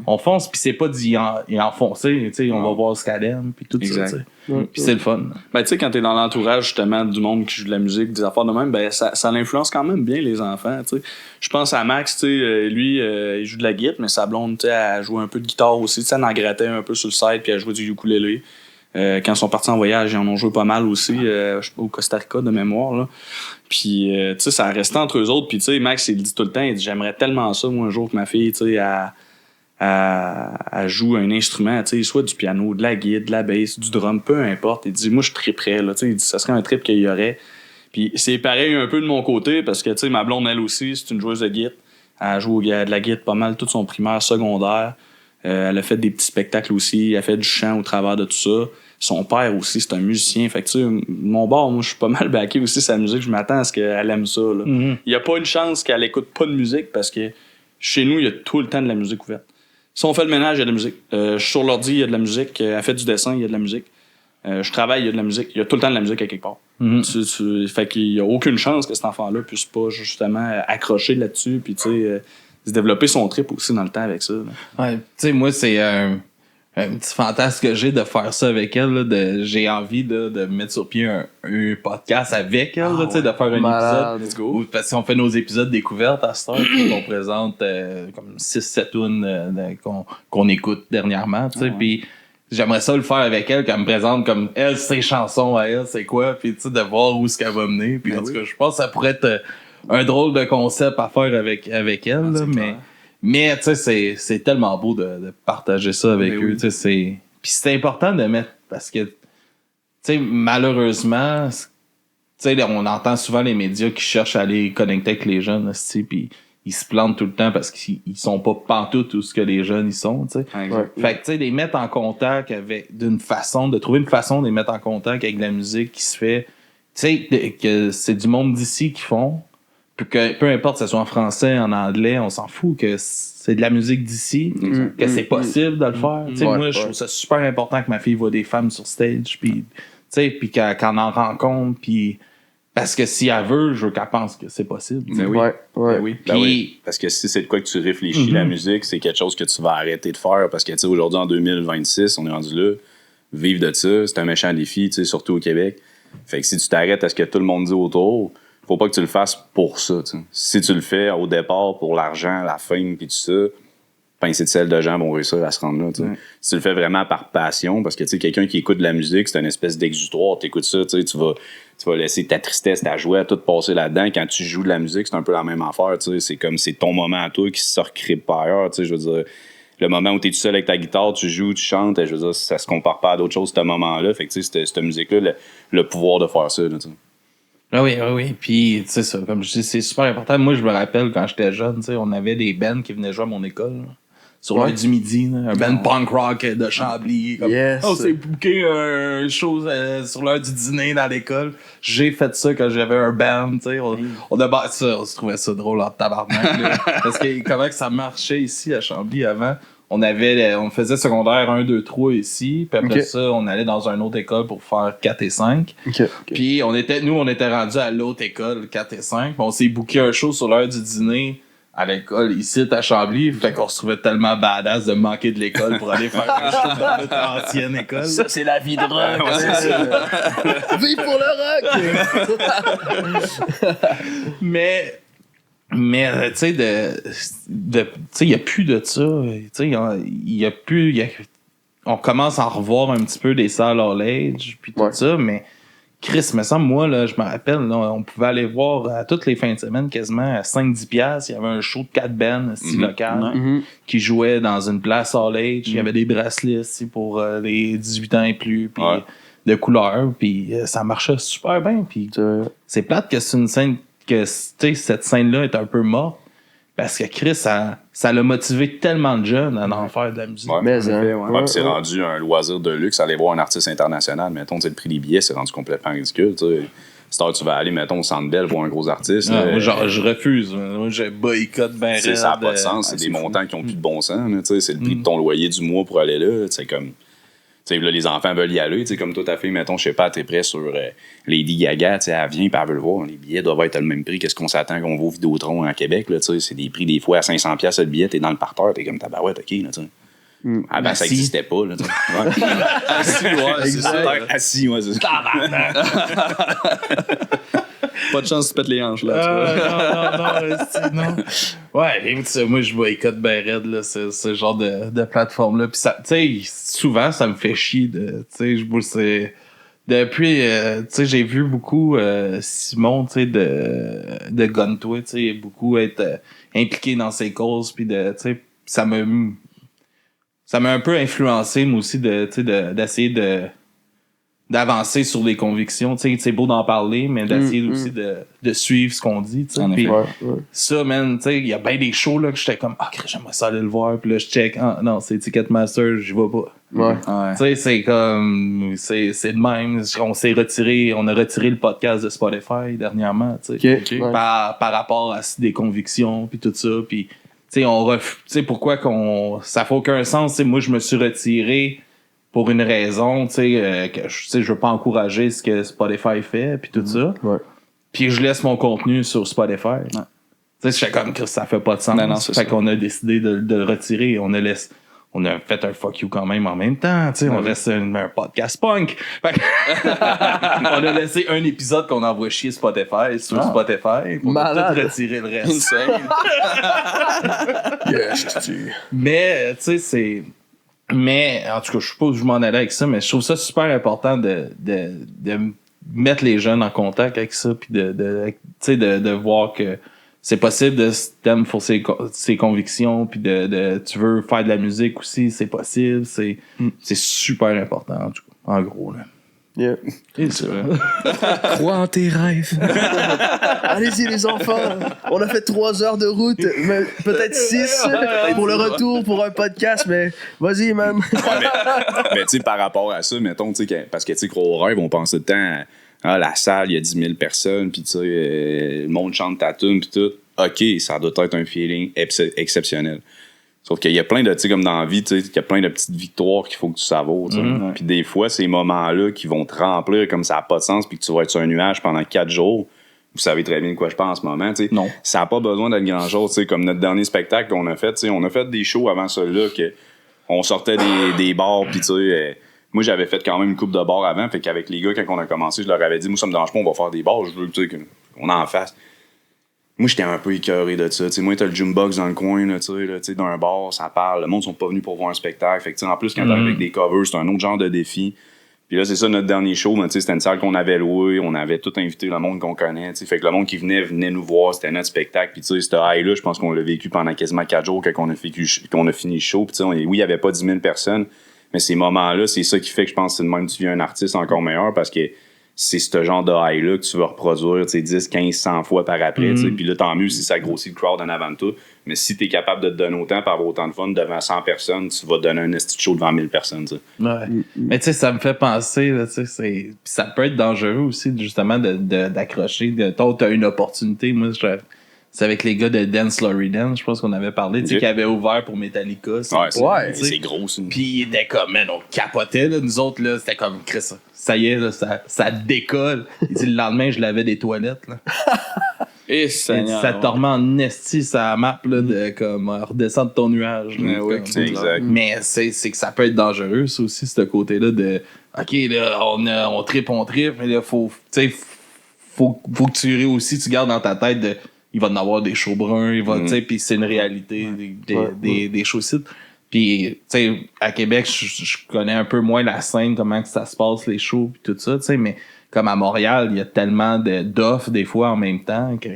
on fonce, puis c'est pas d'y enfoncer, tu sais, on va voir ce qu'elle aime, puis tout Exact. ça, tu sais. Puis c'est le fun. Ben, tu sais, quand t'es dans l'entourage, justement, du monde qui joue de la musique, des affaires de même, ben, ça l'influence quand même bien les enfants, tu sais. Je pense à Max, tu sais, lui, il joue de la guitare, mais sa blonde, tu sais, elle joue un peu de guitare aussi, tu sais, elle en grattait un peu sur le side, puis elle jouait du ukulélé. Quand ils sont partis en voyage, ils en ont joué pas mal aussi, je sais pas, au Costa Rica de mémoire, là. Puis, tu sais, ça restait entre eux autres, puis tu sais, Max, il dit tout le temps, il dit, j'aimerais tellement ça, moi, un jour, que ma fille, tu sais, elle joue un instrument, tu sais, soit du piano, de la guitare, de la bass, du drum, peu importe. Il dit, moi, je triperais, là, tu sais, il dit, ça serait un trip qu'il y aurait. Puis c'est pareil un peu de mon côté, parce que, tu sais, ma blonde, elle aussi, c'est une joueuse de guitare. Elle joue de la guitare pas mal tout son primaire, secondaire. Elle a fait des petits spectacles aussi. Elle fait du chant au travers de tout ça. Son père aussi, c'est un musicien. Fait que, tu sais, mon bord, moi, je suis pas mal backé aussi sa musique. Je m'attends à ce qu'elle aime ça, là. Mm-hmm. Il y a pas une chance qu'elle écoute pas de musique, parce que chez nous, il y a tout le temps de la musique ouverte. Si on fait le ménage, il y a de la musique. Je suis sur l'ordi, il y a de la musique. Elle fait du dessin, il y a de la musique. Je travaille, il y a de la musique. Il y a tout le temps de la musique à quelque part. Mm-hmm. Fait qu'il y a aucune chance que cet enfant-là puisse pas justement accrocher là-dessus, puis tu sais, se développer son trip aussi dans le temps avec ça. Là. Ouais, tu sais, moi, c'est un petit fantasme que j'ai de faire ça avec elle. Là, j'ai envie de mettre sur pied un podcast avec elle, là, tu sais, de faire un Malade. épisode. Parce qu'on fait nos épisodes découvertes à cette heure, puis on présente comme 6-7 tunes qu'on écoute dernièrement, tu sais, puis j'aimerais ça le faire avec elle, qu'elle me présente comme elle, ses chansons à elle, c'est quoi, puis tu sais, de voir où est-ce qu'elle va mener. Puis en tout cas, je pense que ça pourrait être un drôle de concept à faire avec elle, là, mais tu sais, c'est tellement beau de partager ça avec eux, tu sais, puis c'est important de mettre, parce que, tu sais, malheureusement, tu sais, on entend souvent les médias qui cherchent à aller connecter avec les jeunes, tu sais, puis ils se plantent tout le temps parce qu'ils sont pas pantoute où ce que les jeunes ils sont, tu sais. Fait que, tu sais, les mettre en contact avec, de trouver une façon de les mettre en contact avec la musique qui se fait, tu sais, que c'est du monde d'ici qui font, puis que peu importe que ce soit en français, en anglais, on s'en fout que c'est de la musique d'ici, que c'est possible de le faire. Tu sais, moi, je trouve ça super important que ma fille voit des femmes sur stage, puis, tu sais, puis qu'elle en rencontre, puis parce que si elle veut, je veux qu'elle pense que c'est possible. Ben oui. Ouais. Ben Puis, oui. Parce que si c'est de quoi que tu réfléchis, la musique, c'est quelque chose que tu vas arrêter de faire. Parce que, tu sais, aujourd'hui, en 2026, on est rendu là. Vivre de ça, c'est un méchant défi, tu sais, surtout au Québec. Fait que si tu t'arrêtes à ce que tout le monde dit autour, faut pas que tu le fasses pour ça, tu sais. Si tu le fais au départ pour l'argent, la fame, puis tout ça, pincée de sel de gens vont réussir à se rendre là, tu sais. Si tu le fais vraiment par passion, parce que, tu sais, quelqu'un qui écoute de la musique, c'est une espèce d'exutoire. T'écoutes ça, tu sais, tu vas laisser ta tristesse, ta joie, tout passer là-dedans. Quand tu joues de la musique, c'est un peu la même affaire, tu sais. C'est comme, c'est ton moment à toi qui se recrée par ailleurs, tu sais. Je veux dire, le moment où t'es tout seul avec ta guitare, tu joues, tu chantes, je veux dire, ça se compare pas à d'autres choses, ce moment-là. Fait que, tu sais, cette musique-là, le pouvoir de faire ça, là, tu sais. Ah oui. Puis, tu sais, ça, comme je dis, c'est super important. Moi, je me rappelle quand j'étais jeune, tu sais, on avait des bands qui venaient jouer à mon école, là. Sur l'heure du midi, là, un band punk rock de Chambly. Comme, on s'est booké un show sur l'heure du dîner dans l'école. J'ai fait ça quand j'avais un band, tu sais. On a bâti ça, on se trouvait ça drôle en tabarnak. Là, parce que comment que ça marchait ici à Chambly avant? On faisait secondaire 1, 2, 3 ici, puis après ça, on allait dans une autre école pour faire 4 et 5. Puis on était rendus à l'autre école, 4 et 5. On s'est booké un show sur l'heure du dîner à l'école ici à Chambly, fait qu'on se trouvait tellement badass de manquer de l'école pour aller faire un show dans notre ancienne école. Ça, c'est la vie de rock. Vive pour le rock! Mais tu sais, tu sais, il n'y a plus de ça. Tu sais, il y a plus. On commence à en revoir un petit peu des salles all age, puis tout ça, mais Chris, me semble, moi, là, je me rappelle, là, on pouvait aller voir à toutes les fins de semaine, quasiment à 5-10$. Il y avait un show de 4 bands local qui jouait dans une place all age. Il y avait des bracelets aussi pour les 18 ans et plus, puis de couleurs, puis ça marchait super bien. Puis c'est plate que c'est une scène que cette scène-là est un peu morte. Parce que Chris, ça l'a motivé tellement de jeunes à en faire de la musique. Ouais, puis c'est rendu un loisir de luxe. Aller voir un artiste international, mettons, le prix des billets, c'est rendu complètement ridicule. C'est tu vas aller, mettons, au Centre Bell voir un gros artiste. Moi, genre, je refuse. Moi, je boycotte ben raide. Ça n'a pas de sens. C'est des montants qui n'ont plus de bon sens. C'est le prix de ton loyer du mois pour aller là. C'est comme... là, les enfants veulent y aller, comme toi, ta fille, mettons, je sais pas, t'es prêt sur Lady Gaga, elle vient et elle veut le voir. Les billets doivent être le même prix qu'est-ce qu'on s'attend qu'on va au Vidéotron à Québec, là, c'est des prix des fois à 500$ le billet, t'es dans le parterre, t'es comme tabarouette, ok, là, Ah ben, ça existait pas, là, Assis, c'est ça. Assis, c'est ça. Pas de chance tu pètes les hanches, là. Non. Ouais, moi, je boycotte ben raide, là, ce genre de plateforme-là. Puis ça, tu sais, souvent, ça me fait chier de, tu sais, depuis, tu sais, j'ai vu beaucoup Simon, tu sais, de Guntoy, tu sais, beaucoup être impliqué dans ses causes, puis tu sais, ça me... ça m'a un peu influencé, moi aussi, d'essayer d'avancer sur les convictions. Tu sais, c'est beau d'en parler, mais d'essayer aussi de suivre ce qu'on dit. Tu sais. Puis ça, man, tu sais, il y a bien des shows là, que j'étais comme, j'aimerais ça aller le voir. Puis là, je check, non, c'est Ticketmaster, j'y vais pas. Ouais. Tu sais, c'est comme, c'est de même. On a retiré le podcast de Spotify dernièrement, tu sais. Par rapport à des convictions, puis tout ça. Puis, tu sais, pourquoi ça fait aucun sens. T'sais, moi, je me suis retiré pour une raison, tu sais, que je veux pas encourager ce que Spotify fait, puis tout ça. Ouais. Puis je laisse mon contenu sur Spotify. Tu sais, j'étais comme que ça fait pas de sens. Non, fait qu'on a décidé de le retirer. On a fait un fuck you quand même en même temps, tu sais. On reste un podcast punk. Fait on a laissé un épisode qu'on envoie chier Spotify sur Spotify pour tout retirer le reste. Mais, tu sais, mais, en tout cas, je sais pas où je m'en allais avec ça, mais je trouve ça super important de mettre les jeunes en contact avec ça, puis de voir que c'est possible de t'aimer pour ses convictions, puis tu veux faire de la musique aussi, c'est possible, c'est super important, en tout cas, en gros, là. Yeah. C'est vrai. Crois en tes rêves. Allez-y les enfants. On a fait 3 heures de route, mais peut-être 6 pour le retour pour un podcast, mais vas-y man. Mais tu sais, par rapport à ça, mettons, tu sais, parce que tu sais, Croix au rêve, on pense tout le temps à la salle, il y a 10 000 personnes, puis tu sais, le monde chante ta tune, puis tout. OK, ça doit être un feeling exceptionnel. Sauf qu'il y a plein de, tu sais, comme dans la vie, tu sais, il y a plein de petites victoires qu'il faut que tu savoures, tu sais. Puis des fois, ces moments-là qui vont te remplir comme ça n'a pas de sens, puis que tu vas être sur un nuage pendant 4 jours, vous savez très bien de quoi je pense en ce moment, tu sais. Non. Ça n'a pas besoin d'être grand-chose, tu sais, comme notre dernier spectacle qu'on a fait, tu sais, on a fait des shows avant celui-là que on sortait des bars, puis tu sais, moi, j'avais fait quand même une coupe de bars avant, fait qu'avec les gars, quand on a commencé, je leur avais dit, moi, ça me dérange pas, on va faire des bars, je veux, tu sais, qu'on en fasse. Moi, j'étais un peu écœuré de ça. T'sais, moi, t'as le jukebox dans le coin, là, d'un bar, ça parle. Le monde sont pas venus pour voir un spectacle. Fait que, en plus, quand t'arrives avec des covers, c'est un autre genre de défi. Puis là, c'est ça, notre dernier show. Ben, c'était une salle qu'on avait louée. On avait tout invité le monde qu'on connaît. T'sais. Fait que le monde qui venait nous voir. C'était notre spectacle. Puis, ce high-là, je pense qu'on l'a vécu pendant quasiment 4 jours quand on a fini le show. Puis, oui, il y avait pas 10 000 personnes. Mais ces moments-là, c'est ça qui fait que je pense que c'est de même que tu viens un artiste encore meilleur parce que c'est ce genre de high-là que tu vas reproduire 10, 15, 100 fois par après. Puis là, tant mieux si ça grossit le crowd en avant de toi. Mais si t'es capable de te donner autant par avoir autant de fun devant 100 personnes, tu vas donner un esti show devant 1000 personnes. T'sais. Ouais. Mais tu sais, ça me fait penser, là, ça peut être dangereux aussi, justement, d'accrocher. T'as une opportunité. Moi, c'est avec les gars de Dance Lory Dance, je pense qu'on avait parlé, qui avaient ouvert pour Metallica. C'est gros, ça. Puis il était comme, man, on capotait, là. Nous autres, là, c'était comme, Chris, ça y est, là, ça décolle. Il dit, le lendemain, je lavais des toilettes, là. Et ça te remet en esti sa map, là, de comme redescendre ton nuage. Là, c'est exact. Mais c'est que ça peut être dangereux, ça aussi, ce côté-là de, OK, là, on tripe, mais là, faut que tu aussi, tu gardes dans ta tête de, il va en avoir des shows bruns, puis c'est une réalité des shows sites. Puis, tu sais, à Québec, je connais un peu moins la scène, comment que ça se passe, les shows, puis tout ça, tu sais, mais comme à Montréal, il y a tellement d'offres des fois en même temps que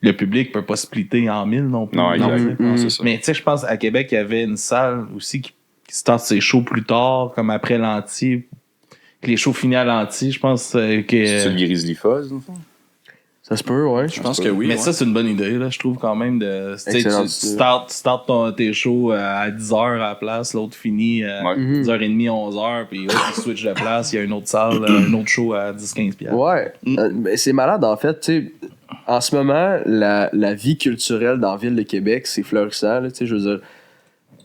le public peut pas splitter en 1000 non plus. Non, exactement, c'est ça. Mais tu sais, je pense à Québec, il y avait une salle aussi qui start ses shows plus tard, comme après l'Anti, que les shows finis à l'Anti, je pense que... C'est-tu le Grizzly Fuzz, dans le fond? Ça se peut, ouais. Je pense que oui. Mais ça, c'est une bonne idée, là, je trouve quand même. Tu start tes shows à 10h à la place, l'autre finit à 10h30, 11h, puis l'autre il switch de place, il y a une autre salle, un autre show à 10-15$. Ouais. Mais c'est malade, en fait. Tu sais, en ce moment, la vie culturelle dans la ville de Québec, c'est florissant. Là, je veux dire,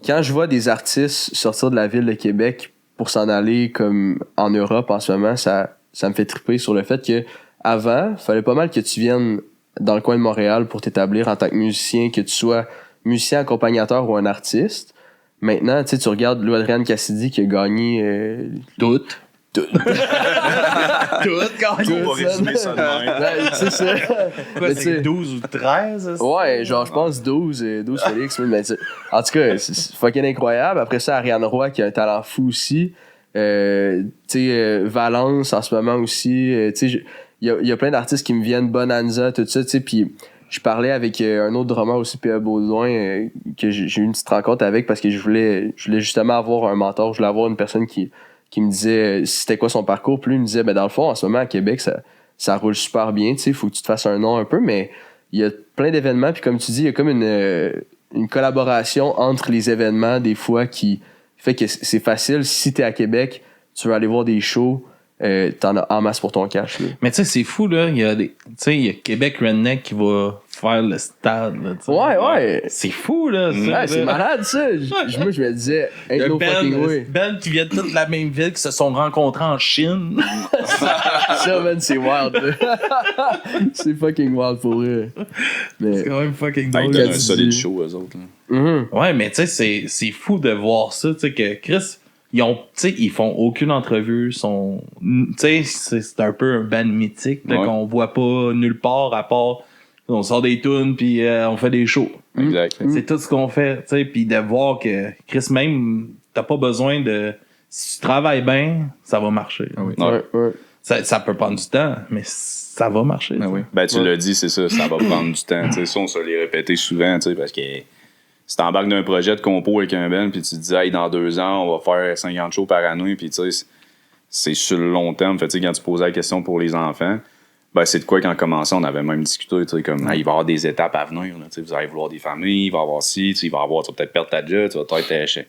quand je vois des artistes sortir de la ville de Québec pour s'en aller comme en Europe en ce moment, ça me fait triper sur le fait que avant, il fallait pas mal que tu viennes dans le coin de Montréal pour t'établir en tant que musicien, que tu sois musicien accompagnateur ou un artiste. Maintenant, tu regardes Lou Adrian Cassidy qui a gagné toutes. Toutes gagné. On va résumer ça de même. C'est ça. Quoi, c'est 12 ou 13? Ouais, genre je pense 12 Félix. Mais en tout cas, c'est fucking incroyable. Après ça, Ariane Roy qui a un talent fou aussi. Valence en ce moment aussi. Il y a plein d'artistes qui me viennent, Bonanza, tout ça, tu sais, puis je parlais avec un autre drummer aussi, P.A. Baudouin, que j'ai eu une petite rencontre avec parce que je voulais justement avoir un mentor. Je voulais avoir une personne qui me disait c'était quoi son parcours. Puis lui, il me disait, dans le fond, en ce moment, à Québec, ça roule super bien. Tu sais, il faut que tu te fasses un nom un peu, mais il y a plein d'événements. Puis comme tu dis, il y a comme une collaboration entre les événements, des fois, qui fait que c'est facile. Si t'es à Québec, tu veux aller voir des shows, t'en as en masse pour ton cash. Là. Mais tu sais, c'est fou, là. Il y a Québec Redneck qui va faire le stade. Là, ouais. C'est fou, là. Ça, Ouais, c'est malade, ça. Moi, je me disais, ain't no fucking way. Ben qui viennent toutes de la même ville, qui se sont rencontrés en Chine. Ça, man, c'est wild, là. C'est fucking wild pour eux. Mais... C'est quand même fucking Ils drôle. donnent un solide show, eux autres. Ouais, mais tu sais, c'est fou de voir ça, tu sais, que Chris, ils font aucune entrevue, c'est un peu un band mythique, là, qu'on voit pas nulle part, à part, on sort des tunes, puis on fait des shows. Exact. C'est tout ce qu'on fait, tu sais, puis de voir que Chris, même, t'as pas besoin de... Si tu travailles bien, ça va marcher. Ah oui. Ouais. Ça peut prendre du temps, mais ça va marcher. Ah oui. Tu l'as dit, c'est ça, ça va prendre du temps. T'sais, ça, on se l'est répété souvent, parce que si t'embarques d'un projet de compo avec un band, puis tu te dis, hey, dans 2 ans, on va faire 50 shows par année, puis tu sais, c'est sur le long terme. Fait, quand tu posais la question pour les enfants, c'est de quoi qu'en commençant, on avait même discuté, comme, il va y avoir des étapes à venir, là, vous allez vouloir des familles, il va y avoir ci, tu vas peut-être perdre ta job, tu vas peut-être...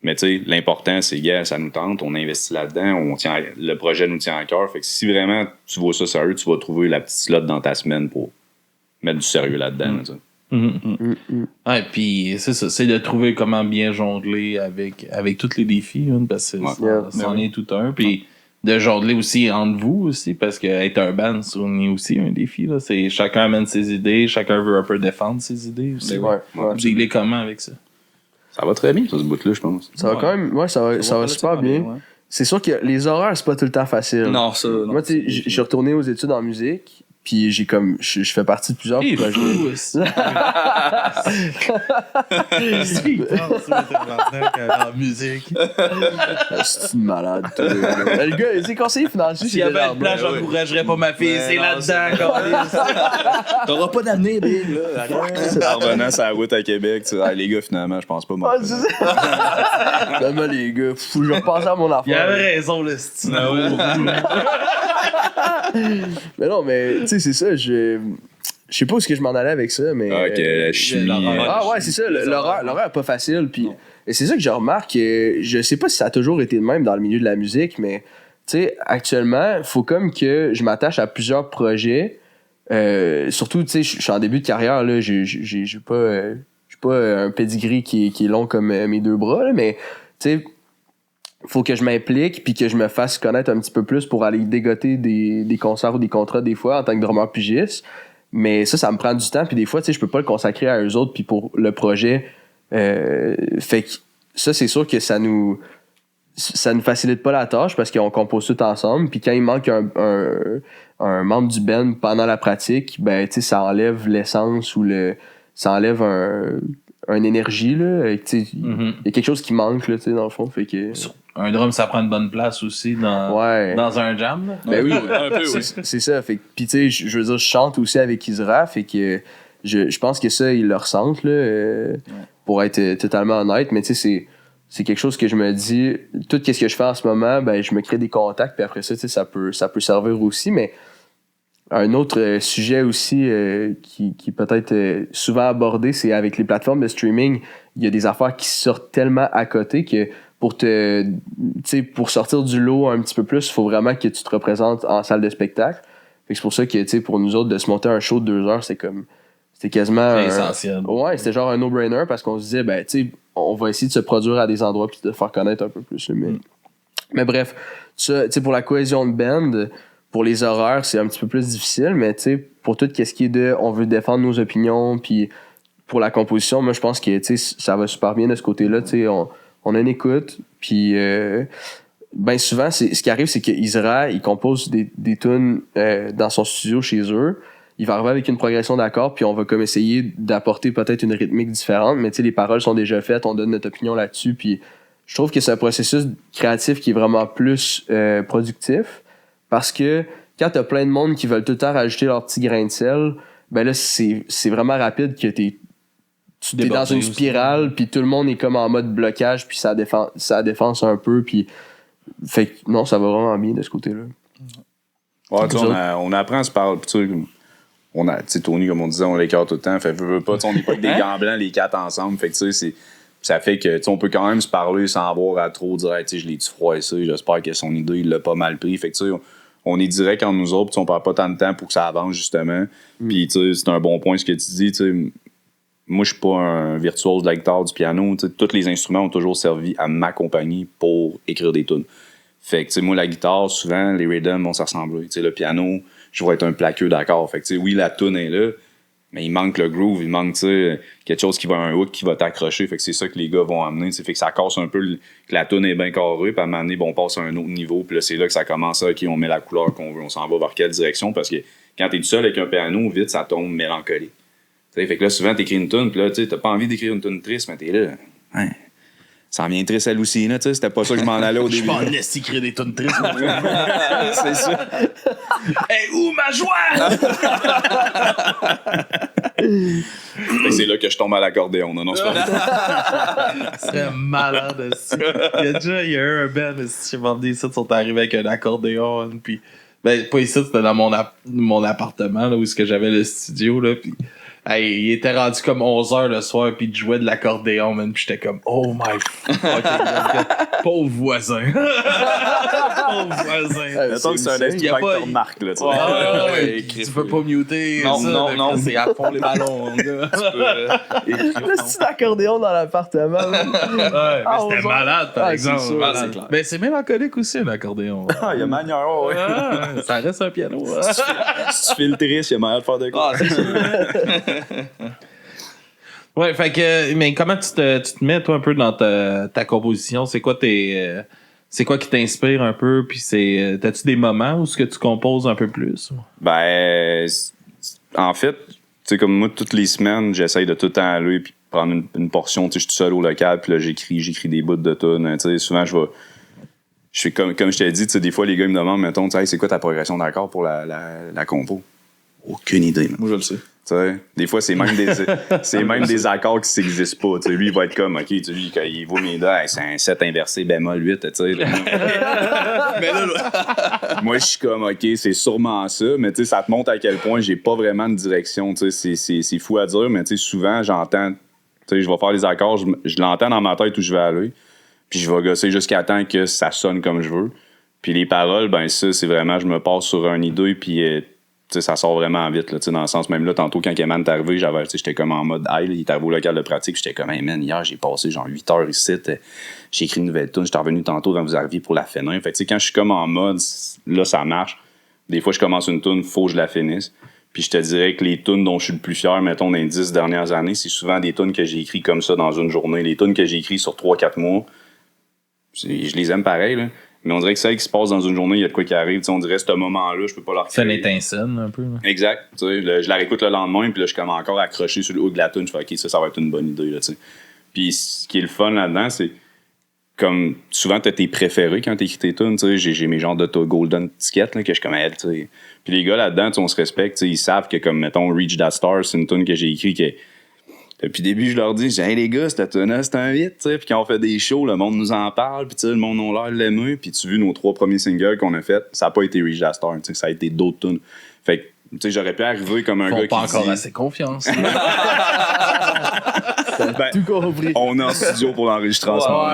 Mais tu sais, l'important, c'est, ça nous tente, on investit là-dedans, le projet nous tient à cœur. Fait que si vraiment tu vois ça sérieux, tu vas trouver la petite slot dans ta semaine pour mettre du sérieux là-dedans. Ouais, puis c'est ça, c'est de trouver comment bien jongler avec tous les défis, hein, parce que c'en est tout un. Puis de jongler aussi entre vous aussi, parce que être un band, c'est aussi un défi. Là. C'est, chacun amène ses idées, chacun veut un peu défendre ses idées aussi. Vous dealez comment avec ça? Ça va très bien, ça, ce bout-là, je pense. Ça va quand même, ça va super bien. Ouais. C'est sûr que les horaires, c'est pas tout le temps facile. Non, ça. Non, moi, tu sais, je suis retourné aux études en musique, puis j'ai comme, je fais partie de plusieurs projets. C'est en musique. C'est une malade. Le gars, il est conseiller financier. S'il y avait une plage, j'encouragerais pas ma fille. C'est là-dedans, t'auras pas d'avenir, Big, là. En revenant sur la route à Québec, tu dis, les gars, finalement, je pense pas moi. Finalement, les gars, faut que je repense à mon affaire. Il avait raison, le style. Mais non, mais tu sais, c'est ça, je sais pas où est-ce que je m'en allais avec ça, mais... Ok, la chimie. Ouais, c'est ça, l'horaire est pas facile, puis c'est ça que je remarque, je sais pas si ça a toujours été le même dans le milieu de la musique, mais tu sais, actuellement, faut comme que je m'attache à plusieurs projets, surtout, tu sais, je suis en début de carrière, là, j'ai pas un pedigree qui est long comme mes 2 bras, là, mais tu sais, faut que je m'implique puis que je me fasse connaître un petit peu plus pour aller dégoter des concerts ou des contrats des fois en tant que drummer pigiste. Mais ça me prend du temps puis des fois, tu sais, je peux pas le consacrer à eux autres puis pour le projet. Fait que ça, c'est sûr que ça nous facilite pas la tâche parce qu'on compose tout ensemble puis quand il manque un membre du band pendant la pratique, tu sais, ça enlève l'essence ou ça enlève une énergie, là. Il y a quelque chose qui manque, là, tu sais, dans le fond. Fait que... Un drum, ça prend une bonne place aussi dans un jam, là. Ben oui, un peu, oui. C'est ça. Fait que, pis tu sais, je veux dire, je chante aussi avec Isra, fait que je pense que ça, ils le ressentent, là, pour être totalement honnête. Mais tu sais, c'est quelque chose que je me dis, tout ce que je fais en ce moment, je me crée des contacts, puis après ça, tu sais, ça peut servir aussi, mais un autre sujet aussi qui peut être souvent abordé, c'est avec les plateformes de streaming, il y a des affaires qui sortent tellement à côté que pour sortir du lot un petit peu plus, il faut vraiment que tu te représentes en salle de spectacle. Fait que c'est pour ça que pour nous autres, de se monter un show de 2 heures, c'était quasiment... C'est essentiel. Ouais, c'était genre un no-brainer parce qu'on se disait, on va essayer de se produire à des endroits puis de faire connaître un peu plus. Mais bref, ça, pour la cohésion de band... Pour les horaires, c'est un petit peu plus difficile, mais tu sais, pour tout ce qui est on veut défendre nos opinions, puis pour la composition, moi je pense que ça va super bien de ce côté-là. Tu sais, on a une écoute, puis souvent, ce qui arrive, c'est que Isra, il compose des tunes dans son studio chez eux. Il va arriver avec une progression d'accords, puis on va comme essayer d'apporter peut-être une rythmique différente, mais tu sais, les paroles sont déjà faites, on donne notre opinion là-dessus, puis je trouve que c'est un processus créatif qui est vraiment plus productif. Parce que quand t'as plein de monde qui veulent tout le temps rajouter leur petit grain de sel, ben là, c'est vraiment rapide que t'es dans une spirale, puis tout le monde est comme en mode blocage, puis ça défense un peu, puis fait que non, ça va vraiment bien de ce côté-là. Ouais, on apprend à se parler, tu sais, Tony, comme on disait, on l'écarte tout le temps, fait veut pas, on n'est pas que des gants blancs les quatre ensemble, fait que tu sais, ça fait que on peut quand même se parler sans avoir à trop dire, tu sais, je l'ai-tu froissé, j'espère que son idée, il l'a pas mal pris, fait que tu sais, on est direct entre nous autres, on perd pas tant de temps pour que ça avance, justement, puis tu sais, c'est un bon point ce que tu dis, tu sais. Moi, je suis pas un virtuose de la guitare, du piano. T'sais, tous les instruments ont toujours servi à m'accompagner pour écrire des tunes. Fait que, moi, la guitare, souvent, les rhythms vont se ressembler. Le piano, je vais être un plaqueux d'accords. Fait que, oui, la tune est là, mais il manque le groove, il manque quelque chose qui va un hook qui va t'accrocher. Fait que c'est ça que les gars vont amener. Fait que ça casse un peu que la tune est bien carrée, puis à un moment donné, on passe à un autre niveau. Puis là, c'est là que ça commence à, OK, on met la couleur qu'on veut, on s'en va vers quelle direction. Parce que quand t'es tout seul avec un piano, vite, ça tombe mélancolique. T'sais, fait que là, souvent, t'écris une tune, pis là, t'as pas envie d'écrire une tune triste, mais t'es là. Hein, ça en vient triste elle aussi, là, c'était pas ça que je m'en allais au début. Je m'en laisse écrire des tunes tristes. C'est ça. Hey, où ma joie? Fait que c'est là que je tombe à l'accordéon. Non, c'est pas C'est malade. Il y a eu un band, je m'en dis ça, ils sont arrivés avec un accordéon, puis ben, pas ici, c'était dans mon appartement, là, où est-ce que j'avais le studio, là, puis hey, il était rendu comme 11h le soir, puis il jouait de l'accordéon, man, puis j'étais comme, oh my fucking God, pauvre voisin. Pauvre voisin. Mettons que c'est un inspecteur Marc, là, tu vois. Tu peux pas muter. Non. C'est à fond les ballons, mon gars. Le petit accordéon dans l'appartement. Ouais, mais c'était malade, par exemple. C'est sûr, malade. c'est clair. Mais c'est mélancolique aussi, un accordéon. Il y a manière, ouais. Ça reste un piano. Si tu fais le triste, il y a manière de faire de quoi. Ah, c'est sûr. Ouais, fait que, mais comment tu te mets, toi, un peu dans ta composition? C'est quoi qui t'inspire un peu? Puis t'as-tu des moments où ce que tu composes un peu plus? Ben, en fait, tu sais, comme moi, toutes les semaines, j'essaye de tout le temps aller puis prendre une portion. Tu sais, je suis tout seul au local, puis là, j'écris des bouts de tunes. Tu sais, souvent, je fais comme je t'ai dit, tu sais, des fois, les gars me demandent, mettons, hey, c'est quoi ta progression d'accords pour la compo? Aucune idée. Moi, je le sais. T'sais, des fois, c'est même des accords qui n'existent pas. T'sais, lui, il va être comme, OK, lui, quand il voit mes doigts, c'est un 7 inversé bémol 8. Mais là, moi, je suis comme, OK, c'est sûrement ça. Mais ça te montre à quel point j'ai pas vraiment de direction. C'est fou à dire, mais souvent, j'entends, je vais faire les accords, je l'entends dans ma tête où je vais aller. Puis je vais gosser jusqu'à temps que ça sonne comme je veux. Puis les paroles, ben ça, c'est vraiment, je me passe sur un idée, puis ça sort vraiment vite, là, dans le sens, même là, tantôt, quand Eman est arrivé, j'étais comme en mode high, il est arrivé au local de pratique, j'étais comme, hey man, hier, j'ai passé genre 8 heures ici, j'ai écrit une nouvelle tune, j'étais revenu tantôt quand vous arriviez pour la finir. Fait que, quand je suis comme en mode, là, ça marche. Des fois, je commence une tune, faut que je la finisse. Puis je te dirais que les tunes dont je suis le plus fier, mettons, dans les 10 dernières années, c'est souvent des tunes que j'ai écrites comme ça dans une journée. Les tunes que j'ai écrites sur 3-4 mois, je les aime pareil, là. Mais on dirait que celle qui se passe dans une journée, il y a de quoi qui arrive. T'sais, on dirait ce moment-là, je peux pas la recréer. C'est une étincelle, un peu. Là. Exact. Je la réécoute le lendemain, puis là, je suis comme encore accroché sur le haut de la tune. Je fais, OK, ça va être une bonne idée. Là, puis ce qui est le fun là-dedans, c'est comme souvent, t'as tes préférés quand t'écris tes tunes. J'ai mes genres de Golden Ticket là, que je commande. Puis les gars là-dedans, on se respecte. Ils savent que, comme, mettons, Reach That Star, c'est une tune que j'ai écrite que. Depuis le début, je leur dis, hey les gars, cette tune-là, c'est un hit, puis quand on fait des shows, le monde nous en parle, puis le monde a l'air de l'aimer, puis tu vois nos 3 premiers singles qu'on a fait, ça n'a pas été Reach That Star, ça a été d'autres tunes. Fait que, j'aurais pu arriver comme un gars qui pas encore assez confiance. Ben, tout compris. On est en studio pour l'enregistrer en ce moment.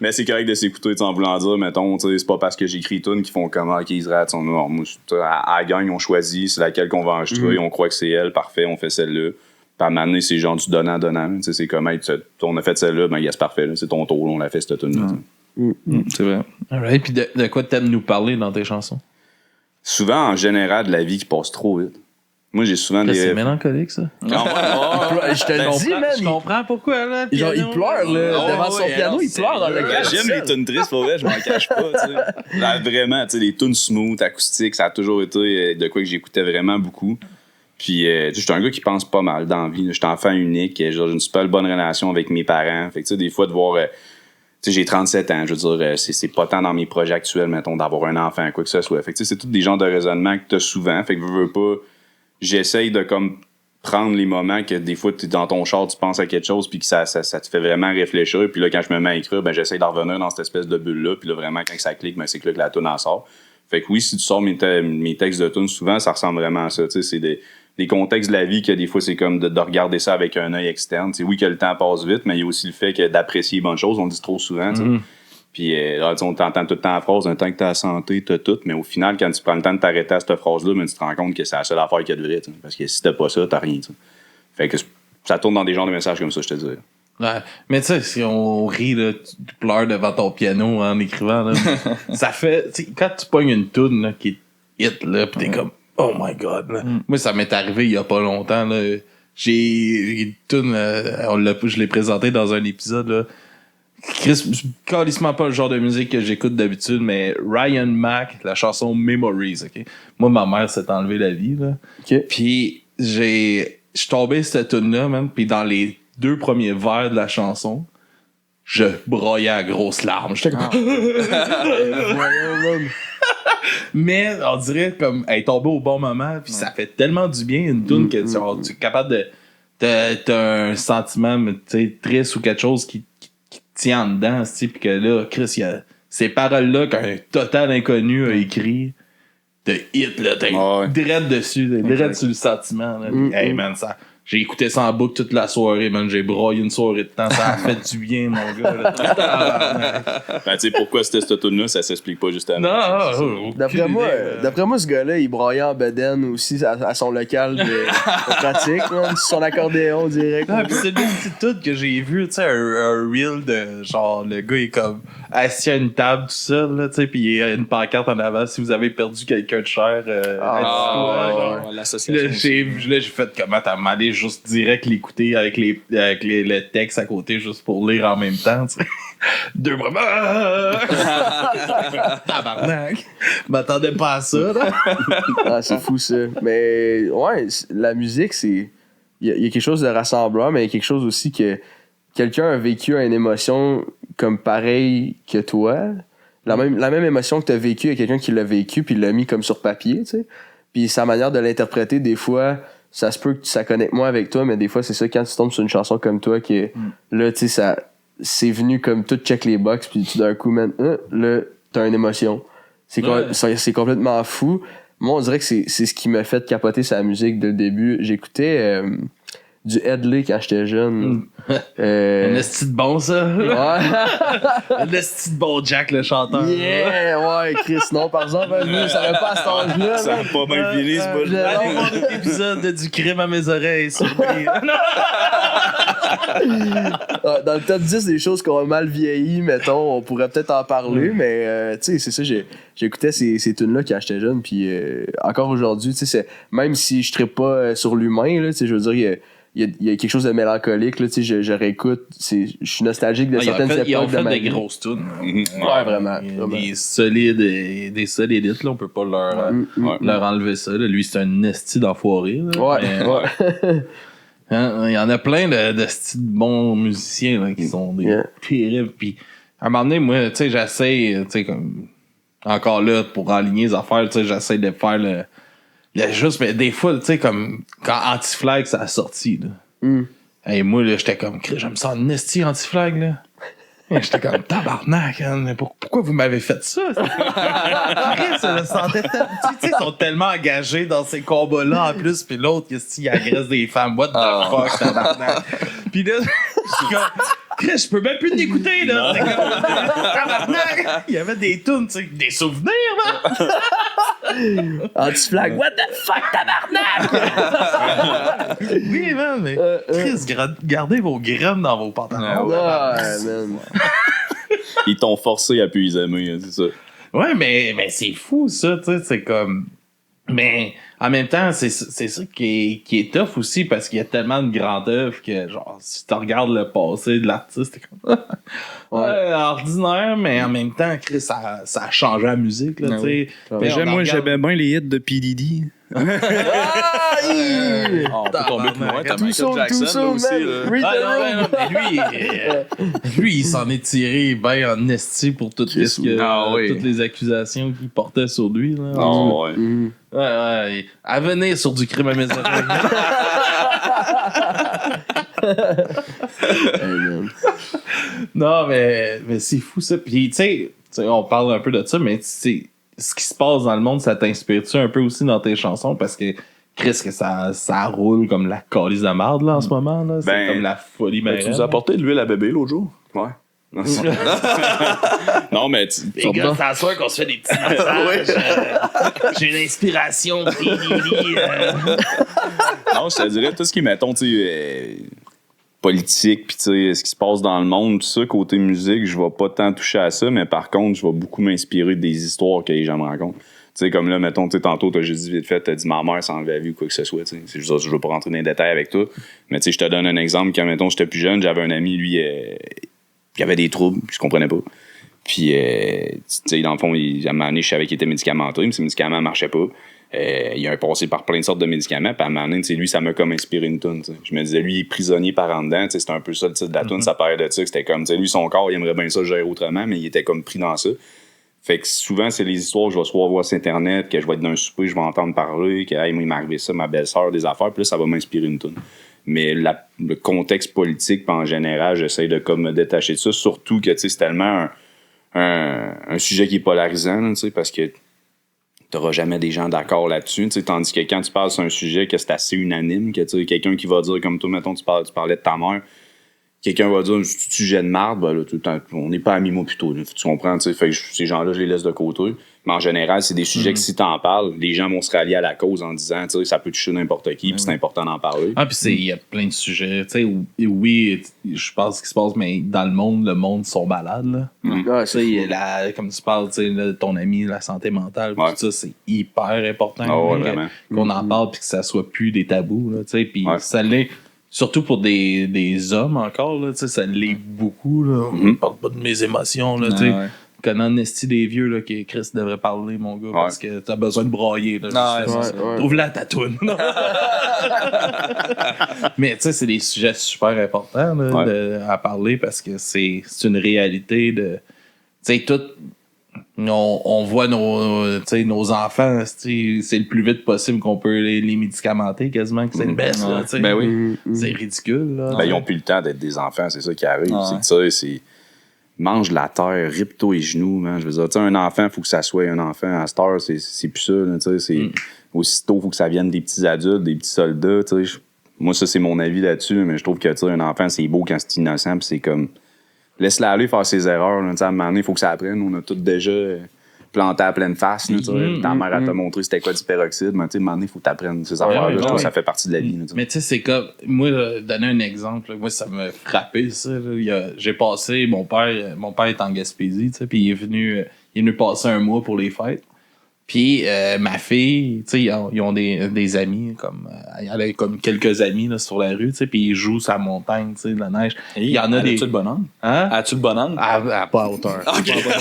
Mais c'est correct de s'écouter, en voulant dire, mettons, c'est pas parce que j'écris une tune qu'ils font comme, OK, ils se ratent. Non, moi, à la gang, on choisit, c'est laquelle qu'on va enregistrer, on croit que c'est elle, parfait, on fait celle-là. Puis à un moment donné, c'est genre du donnant-donnant. C'est comme, hey, on a fait celle-là, ben, c'est parfait, là, c'est ton tour, on l'a fait cette tune-là. C'est vrai. Alright, puis de quoi t'aimes nous parler dans tes chansons? Souvent, en général, de la vie qui passe trop vite. Moi, j'ai souvent des. C'est mélancolique, ça. Non, je te le dis, man. Je comprends pourquoi, là. Genre, il pleure, là. Devant son piano, il pleure dans le gars. J'aime les tunes tristes, pour vrai, je m'en cache pas, tu sais. Là, vraiment, tu sais, les tunes smooth, acoustiques, ça a toujours été de quoi que j'écoutais vraiment beaucoup. Puis, je suis un gars qui pense pas mal dans la vie. Je suis enfant unique, j'ai une super bonne relation avec mes parents. Fait que, tu sais, des fois, de voir. Tu sais, j'ai 37 ans, je veux dire, c'est pas tant dans mes projets actuels, mettons, d'avoir un enfant, quoi que ce soit. Fait que, tu sais, c'est tous des genres de raisonnements que t'as souvent. Fait que, veux pas, j'essaye de, comme, prendre les moments que des fois, t'es dans ton char, tu penses à quelque chose, puis que ça te fait vraiment réfléchir. Puis là, quand je me mets à écrire, ben, j'essaye d'en revenir dans cette espèce de bulle-là. Puis là, vraiment, quand ça clique, ben, c'est que là que la toune en sort. Fait que oui, si tu sors mes textes de tunes, souvent, ça ressemble vraiment à ça. Tu sais, c'est des contextes de la vie que des fois, c'est comme de regarder ça avec un œil externe. Tu sais, oui, que le temps passe vite, mais il y a aussi le fait que d'apprécier les bonnes choses, on le dit trop souvent. Tu sais. Puis là, on t'entend tout le temps la phrase, un temps que t'as la santé, t'as tout, mais au final, quand tu prends le temps de t'arrêter à cette phrase-là, ben, tu te rends compte que c'est la seule affaire qu'il y a de vrai. Tu sais. Parce que si t'as pas ça, t'as rien. Tu sais. Fait que ça tourne dans des genres de messages comme ça, je te dis. Ouais. Mais tu sais, si on rit, là, tu pleures devant ton piano en écrivant, là, ça fait... Quand tu pognes une toune là, qui est hit, là, pis t'es comme « Oh my God! » Moi, ça m'est arrivé il y a pas longtemps. Là. J'ai une toune, je l'ai présenté dans un épisode. Là. Chris, calissement pas le genre de musique que j'écoute d'habitude, mais Ryan Mac, la chanson Memories. Okay? Moi, ma mère s'est enlevé la vie. Là. Okay. Puis je suis tombé cette tune-là, man, puis dans les 2 premiers vers de la chanson, je broyais à grosses larmes. J'étais comme... Mais on dirait comme elle est tombée au bon moment, puis ça fait tellement du bien une tune que tu es capable de... T'as un sentiment triste ou quelque chose qui te tient en dedans, puis que là, Chris, il y a ces paroles-là qu'un total inconnu a écrit de hit, là, t'es direct dessus, direct sur le sentiment. Là. Hey man, ça... J'ai écouté ça en boucle toute la soirée, man. J'ai broyé une soirée de temps. Ça a fait du bien, mon gars. Là. Ben, tu sais, pourquoi c'était cette tune-là, ça s'explique pas justement. Non, d'après moi, ce gars-là, il broyait en bedaine aussi à son local de pratique, là, sur son accordéon direct. Ah, pis c'est des petites toutes que j'ai vu, tu sais, un reel de genre, le gars est comme assis à une table tout seul, là, tu sais, pis il y a une pancarte en avant. Si vous avez perdu quelqu'un de cher, l'association. Là, j'ai fait comment t'as demandé juste direct l'écouter avec le texte à côté juste pour lire en même temps, tu sais. 2 moments. Tabarnak. M'attendais pas à ça, là. Ah, c'est fou, ça. Mais, ouais, la musique, c'est... Il y a quelque chose de rassemblant, mais il y a quelque chose aussi que quelqu'un a vécu une émotion comme pareille que toi. La même émotion que t'as vécue, il y a quelqu'un qui l'a vécu puis l'a mis comme sur papier, tu sais. Puis sa manière de l'interpréter, des fois... Ça se peut que ça connecte moins avec toi, mais des fois, c'est ça, quand tu tombes sur une chanson comme toi, que là, tu sais, c'est venu comme tout check les box, puis tout d'un coup, man, là, t'as une émotion. C'est complètement fou. Moi, on dirait que c'est ce qui m'a fait capoter sa musique dès le début. J'écoutais du Headley quand j'étais jeune. Un esti de bon, ça. Ouais. Un esti de bon Jack, le chanteur. Yeah, ouais, Chris. Non, par exemple, je savais pas à cet âge-là. Ça a pas bien fini, ce bout-là. Allez voir notre épisode de Du crime à mes oreilles. Dans le top 10 des choses qui ont mal vieilli, mettons, on pourrait peut-être en parler, mais tu sais, c'est ça, j'écoutais ces tunes-là quand j'étais jeune, puis encore aujourd'hui, tu sais, même si je trippe pas sur l'humain, là, tu sais, je veux dire, il y a quelque chose de mélancolique, là, tu sais, je réécoute, je suis nostalgique de certaines époques ils ont fait de ma des vie. grosses tunes. Ouais, vraiment. Des solides hits, là, on peut pas leur enlever ça. Là. Lui, c'est un esti d'enfoiré. Là, ouais. Hein, il y en a plein de styles bons musiciens là, qui sont des terribles. Puis à un moment donné, moi, tu sais, j'essaie, tu sais, comme encore là, pour aligner les affaires, tu sais, j'essaie de faire le juste, mais des fois, tu sais, comme quand Anti-Flag ça a sorti, là. Et moi, là, j'étais comme, j'aime ça en esti Anti-Flag, là. J'étais comme, tabarnak, hein, pourquoi vous m'avez fait ça? Ça sentait ils sont tellement engagés dans ces combats-là en plus, puis l'autre, il agresse des femmes. What the fuck, tabarnak? Puis là, je suis comme, je peux même plus t'écouter, là. C'est comme, tabarnak! Il y avait des tunes, tu sais, des souvenirs, là. Anti-Flag, what the fuck, tabarnak? Oui, man, mais Chris, gardez vos graines dans vos pantalons. Ouais, man. Ils t'ont forcé à plus les aimer, c'est ça. Ouais, mais c'est fou, ça, tu sais, c'est comme... Mais en même temps, c'est ça qui est tough aussi, parce qu'il y a tellement de grandes œuvres que, genre, si tu regardes le passé de l'artiste, t'es comme... ordinaire, mais en même temps, Chris, ça a changé la musique, là, tu sais. Moi, j'aimais bien les hits de P. Diddy. On peut tomber plus loin. T'as Michael Jackson là aussi. Là. Mais lui, il s'en est tiré bien en esti pour toutes les accusations qu'il portait sur lui. Là. Ouais. À venir sur du crime à mes oreilles. Non, mais c'est fou ça. Puis, tu sais, on parle un peu de ça, mais ce qui se passe dans le monde, ça t'inspire-tu un peu aussi dans tes chansons? Parce que, Chris, que ça roule comme la calice de marde là, en ce moment. Là. C'est comme la folie marraine. Tu nous as apporté de l'huile à bébé l'autre jour? Ouais. Non, mais les gars, c'est à soir qu'on se fait des petits massages. J'ai une inspiration. Non, je te dirais tout ce qui est, mettons, politique, puis ce qui se passe dans le monde, tout ça, côté musique, je vais pas tant toucher à ça, mais par contre, je vais beaucoup m'inspirer des histoires que les gens me racontent. Tu sais, comme là, mettons, tantôt, t'as juste dit vite fait, t'as dit ma mère s'en enlevait à vie ou quoi que ce soit, tu sais. C'est juste ça, je veux pas rentrer dans les détails avec toi. Mais tu sais, je te donne un exemple. Quand, mettons, j'étais plus jeune, j'avais un ami, lui, qui avait des troubles, je comprenais pas. Puis, tu sais, dans le fond, à un moment donné, je savais qu'il était médicamenteux, mais ses médicaments marchaient pas. Il a passé par plein de sortes de médicaments, puis à un moment donné, lui, ça m'a comme inspiré une toune. Je me disais, lui, il est prisonnier par en dedans, c'était un peu ça le titre de la toune, ça parlait de ça, c'était comme, lui, son corps, il aimerait bien ça le gérer autrement, mais il était comme pris dans ça. Fait que souvent, c'est les histoires que je vais soit voir sur Internet, que je vais être dans un souper, je vais entendre parler, que, hey, moi, il m'est arrivé ça, ma belle-sœur, des affaires, puis là, ça va m'inspirer une toune. Mais le contexte politique, en général, j'essaie de comme me détacher de ça, surtout que, c'est tellement un sujet qui est polarisant, là, parce que t'auras jamais des gens d'accord là-dessus, tandis que quand tu parles sur un sujet que c'est assez unanime, que quelqu'un qui va dire comme toi, mettons, tu parlais de ta mère, quelqu'un va dire un sujet de marde, ben là, tout le temps, on n'est pas amis, moi, plutôt. Là, tu comprends, tu sais. Fait que ces gens-là, je les laisse de côté. Mais en général, c'est des sujets que si t'en parles, les gens vont se rallier à la cause en disant, tu sais, ça peut toucher n'importe qui, puis c'est important d'en parler. Ah, puis il y a plein de sujets, tu sais, oui, je pense qu'il se passe, mais dans le monde sont malades, là. Ouais, tu sais, comme tu parles, tu sais, ton ami, la santé mentale, tout ça, c'est hyper important. Qu'on en parle, puis que ça soit plus des tabous, là, tu sais, puis ça l'est. Surtout pour des hommes encore, là, ça l'est beaucoup. Là. On parle pas de mes émotions. Là, connais en esti des vieux là, que Chris devrait parler, mon gars, parce que t'as besoin de brailler. Là, trouve-la ta toune. Mais tu sais, c'est des sujets super importants là, à parler parce que c'est une réalité de. Tu sais, tout. On voit nos enfants, c'est le plus vite possible qu'on peut les médicamenter, quasiment que c'est le best. Là, ben oui. C'est ridicule. Là, ils ont plus le temps d'être des enfants, c'est ça qui arrive. C'est mange la terre, rip-toi les genoux. Man. Je veux dire, un enfant, il faut que ça soit un enfant. À cette heure, c'est plus ça. Là, aussitôt, il faut que ça vienne des petits adultes, des petits soldats. Moi, ça, c'est mon avis là-dessus, mais je trouve que un enfant, c'est beau quand c'est innocent, puis c'est comme. Laisse-la aller faire ses erreurs. Là, à un moment donné, il faut que ça apprenne. On a tous déjà planté à pleine face. Là, ta mère, elle t'a montré c'était quoi du peroxyde. Mais à un moment donné, il faut que tu apprennes ces affaires-là. Ça fait partie de la vie. Là, mais tu sais, c'est comme. Moi, donner un exemple, moi, ça m'a frappé, ça. J'ai passé. Mon père est en Gaspésie, puis il est venu passer un mois pour les fêtes. Puis ma fille, tu sais, ils ont des amis, comme elle a comme quelques amis là, sur la rue, tu sais, puis ils jouent sur la montagne, tu sais, de la neige. Il y en a des. As-tu le bon angle? Hein? As-tu le bon angle? Pas à hauteur. OK. Pas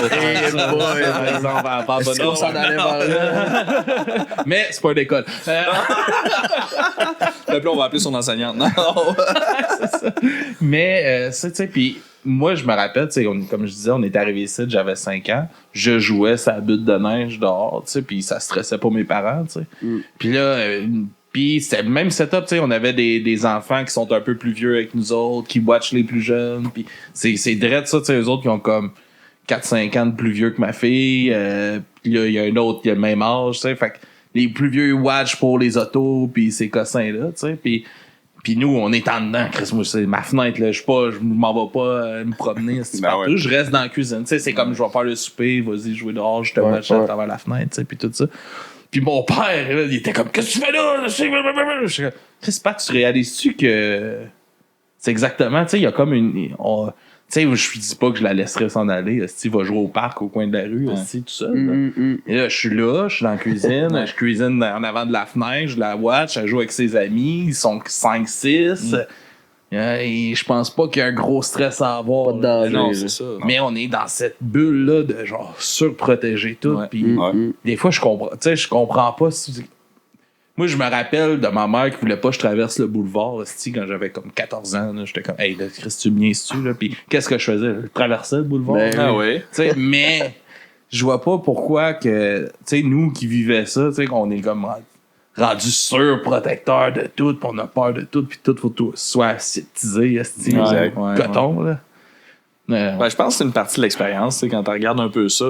à bonne hauteur. s'en allait vers là. Mais c'est pas une école. Là, on va appeler son enseignante. Non. C'est ça. Mais, tu sais, puis moi, je me rappelle, comme je disais, on est arrivé ici, j'avais 5 ans. Je jouais sa butte de neige dehors, puis ça stressait pas mes parents, tu sais. Puis là, puis c'était le même setup, tu sais, on avait des enfants qui sont un peu plus vieux avec nous autres, qui watchent les plus jeunes, puis c'est direct ça, tu sais, eux autres qui ont comme 4-5 ans de plus vieux que ma fille, puis là, il y a un autre qui a le même âge, tu sais, fait que les plus vieux ils watchent pour les autos, puis ces cossins-là, tu sais, puis nous, on est en dedans. Chris, moi, c'est ma fenêtre, là. Je m'en vais pas me promener partout. Ouais. Je reste dans la cuisine. Tu sais, c'est comme je vais faire le souper, vas-y, jouer dehors, je te watch à travers la fenêtre, tu sais, puis tout ça. Puis mon père, là, il était comme, qu'est-ce que tu fais là? Je suis comme, Chris, Pat, tu réalises-tu que c'est exactement, tu sais, il y a comme une. Tu sais, je dis pas que je la laisserais s'en aller. Il va jouer au parc au coin de la rue, tout seul. Et là, je suis dans la cuisine, je cuisine en avant de la fenêtre, je la watch, elle joue avec ses amis, ils sont 5-6. Et je pense pas qu'il y a un gros stress à avoir. Pas de danger. Non, c'est ça. Mais on est dans cette bulle-là de genre surprotéger tout. Puis des fois, je comprends pas si. Moi, je me rappelle de ma mère qui voulait pas que je traverse le boulevard, quand j'avais comme 14 ans. Là, j'étais comme, hey, là, Chris, tu me niaises-tu, là? Puis qu'est-ce que je faisais? Je traversais le boulevard. Ah oui. Mais je vois pas pourquoi que, nous qui vivaient ça, qu'on est comme rendu surprotecteur de tout, pis on a peur de tout, puis tout faut tout soit aseptisé, coton, là. Ben, je pense que c'est une partie de l'expérience. Quand tu regardes un peu ça,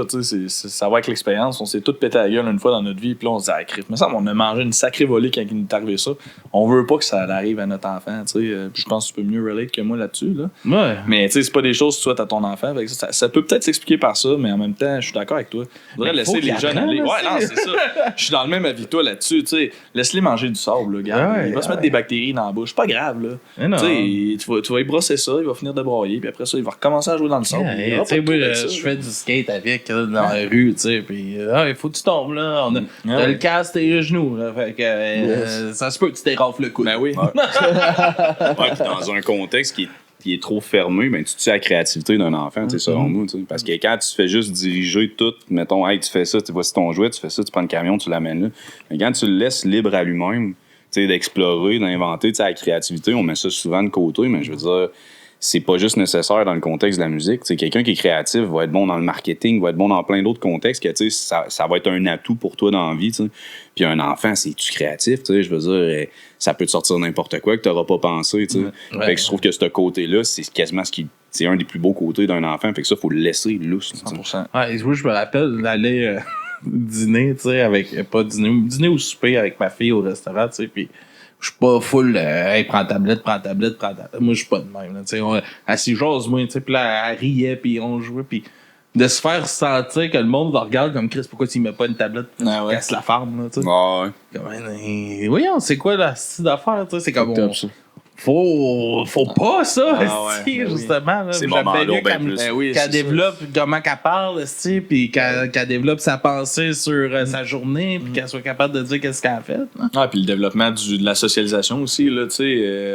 ça va avec l'expérience. On s'est tous pété la gueule une fois dans notre vie, puis là, on se dit, ah, crif, mais ça, on a mangé une sacrée volée quand il nous est arrivé ça. On veut pas que ça arrive à notre enfant. Puis je pense que tu peux mieux relate que moi là-dessus. Là. Ouais. Mais c'est pas des choses que tu souhaites à ton enfant. Ça peut peut-être s'expliquer par ça, mais en même temps, je suis d'accord avec toi. Il faudrait laisser les jeunes aller. Ouais, non, c'est ça. Je suis dans le même avis que toi là-dessus. Laisse-les manger du sable. Là, gars. Il va se mettre des bactéries dans la bouche. C'est pas grave. Là. Tu vas y brosser ça, il va finir de broyer, puis après ça, il va recommencer à jouer dans le sable. Moi, je fais du skate avec dans la rue, puis il faut que tu tombes, là. T'as le casque, tes genoux, là. Fait que ça se peut que tu t'érafles le coude. Ben oui. Puis dans un contexte qui est trop fermé, ben, tu tues la créativité d'un enfant, selon nous. Parce que quand tu fais juste diriger tout, mettons, hey, tu fais ça, tu voici ton jouet, tu fais ça, tu prends le camion, tu l'amènes là. Mais quand tu le laisses libre à lui-même, d'explorer, d'inventer, la créativité, on met ça souvent de côté, mais je veux dire, c'est pas juste nécessaire dans le contexte de la musique. T'sais, quelqu'un qui est créatif va être bon dans le marketing, va être bon dans plein d'autres contextes que ça va être un atout pour toi dans la vie. T'sais. Puis un enfant, c'est-tu créatif? Je veux dire, ça peut te sortir n'importe quoi que t'auras pas pensé. Fait que je trouve que ce côté-là, c'est quasiment c'est un des plus beaux côtés d'un enfant. Fait que ça, faut le laisser lousse. 100%. Ouais, moi, je me rappelle d'aller dîner, pas dîner ou souper avec ma fille au restaurant, puis je suis pas full, hey, prends ta tablette. Moi, je suis pas de même, là, elle s'y jase, moi, puis là, elle riait, puis on jouait, puis de se faire sentir que le monde le regarde comme Chris, pourquoi tu mets pas une tablette, casse la farme, là, tu sais. Ouais. Voyons, c'est quoi la style d'affaire, tu sais, c'est comme faut pas ça, justement. Là. C'est moment-là, qu'elle développe comment qu'elle parle, puis qu'elle développe sa pensée sur sa journée, puis qu'elle soit capable de dire qu'est-ce qu'elle a fait. Ah, puis le développement de la socialisation aussi, là,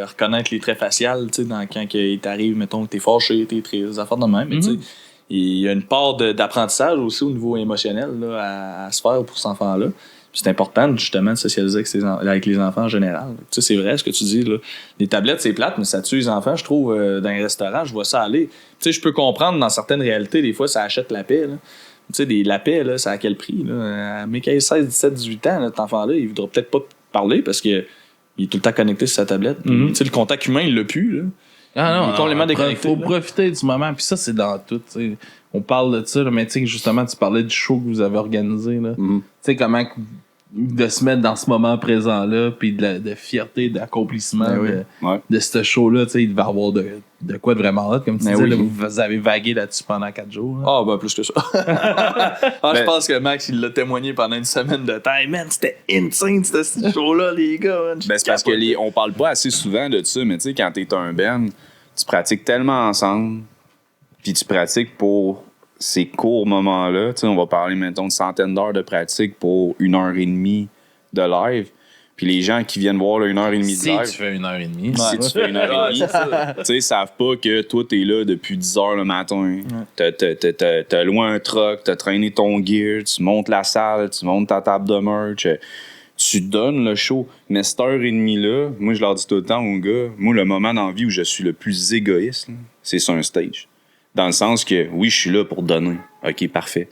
reconnaître les traits faciaux, quand il t'arrive, mettons, que t'es fâché, t'es triste, des affaires de même, mais il y a une part d'apprentissage aussi au niveau émotionnel là, à se faire pour cet enfant-là. C'est important, justement, de socialiser avec les enfants en général. Tu sais, c'est vrai ce que tu dis, là. Les tablettes, c'est plate, mais ça tue les enfants, je trouve, dans les restaurants, je vois ça aller. Tu sais, je peux comprendre, dans certaines réalités, des fois, ça achète la paix, là. Tu sais, la paix, là, c'est à quel prix, là? Mais quand il a 16, 17, 18 ans, là, cet enfant-là, il voudra peut-être pas parler parce qu'il est tout le temps connecté sur sa tablette. Tu sais, le contact humain, il l'a plus, là. Ah non, il est complètement déconnecté. Faut profiter du moment, puis ça, c'est dans tout, tu sais. On parle de ça, là, mais tu sais, justement, tu parlais du show que vous avez organisé, là. Tu sais, comment de se mettre dans ce moment présent-là, puis de fierté, d'accomplissement de ce show-là, tu sais, il devait y avoir de quoi de vraiment hot, comme tu disais, là, vous avez vagué là-dessus pendant 4 jours. Ah, ben plus que ça. Je pense que Max, il l'a témoigné pendant une semaine de temps. Hey, man, c'était insane, ce show-là, les gars. Man, c'est parce que on parle pas assez souvent de ça, mais tu sais, quand t'es un band, tu pratiques tellement ensemble, puis tu pratiques pour ces courts moments-là, tu sais, on va parler, mettons, de centaines d'heures de pratique pour 1h30 de live. Puis les gens qui viennent voir 1h30 de live... Si tu fais 1h30. Si tu fais 1h30, tu sais, savent pas que toi, t'es là depuis 10h le matin. T'as loué un truck, t'as traîné ton gear, tu montes la salle, tu montes ta table de merch, tu donnes le show. Mais cette heure et demie-là, moi, je leur dis tout le temps aux gars, moi, le moment dans la vie où je suis le plus égoïste, là, c'est sur un stage. Dans le sens que, oui, je suis là pour donner. OK, parfait.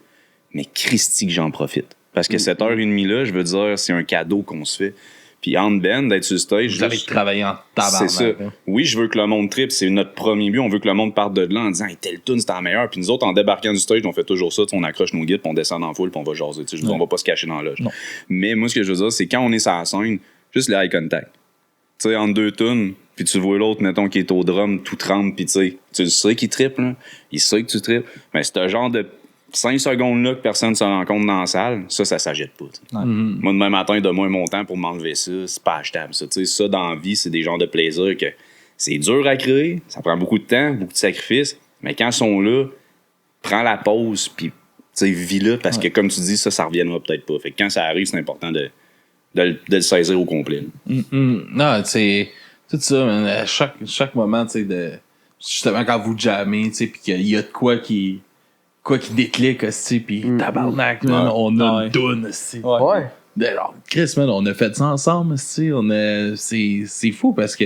Mais Christy que j'en profite. Parce que cette heure et demie-là, je veux dire, c'est un cadeau qu'on se fait. Puis en band, d'être sur le stage... Vous avez travaillé en tabarnak. C'est ça. Oui, je veux que le monde tripe. C'est notre premier but. On veut que le monde parte de là en disant hey, « Telle tune, c'était la meilleure. » Puis nous autres, en débarquant du stage, on fait toujours ça. On accroche nos guides, puis on descend dans la foule, puis on va jaser. Je veux dire, on va pas se cacher dans la loge. Mais moi, ce que je veux dire, c'est quand on est sur la scène, juste le eye contact. Tu sais, entre deux tunes, puis tu vois l'autre, mettons, qui est au drum, tout tremble, puis tu sais qu'il trippe, là. Il sait que tu tripes. Mais c'est un genre de 5 secondes-là que personne ne se rencontre dans la salle, ça s'agite pas. Moi, demain matin, donne-moi mon temps pour m'enlever ça. C'est pas achetable, ça. T'sais, ça, dans la vie, c'est des genres de plaisir que c'est dur à créer, ça prend beaucoup de temps, beaucoup de sacrifices, mais quand ils sont là, prends la pause, puis vis-le, parce que, comme tu dis, ça reviendra peut-être pas. Fait que quand ça arrive, c'est important de le saisir au complet. Non, c'est tout ça, man, à chaque moment, tu sais, justement quand vous jammez, tu sais, puis qu'il y a de quoi qui déclic, tu sais, puis tabarnak, là, on a une toune, tu sais. Ouais. Chris, man, on a fait ça ensemble, c'est fou parce que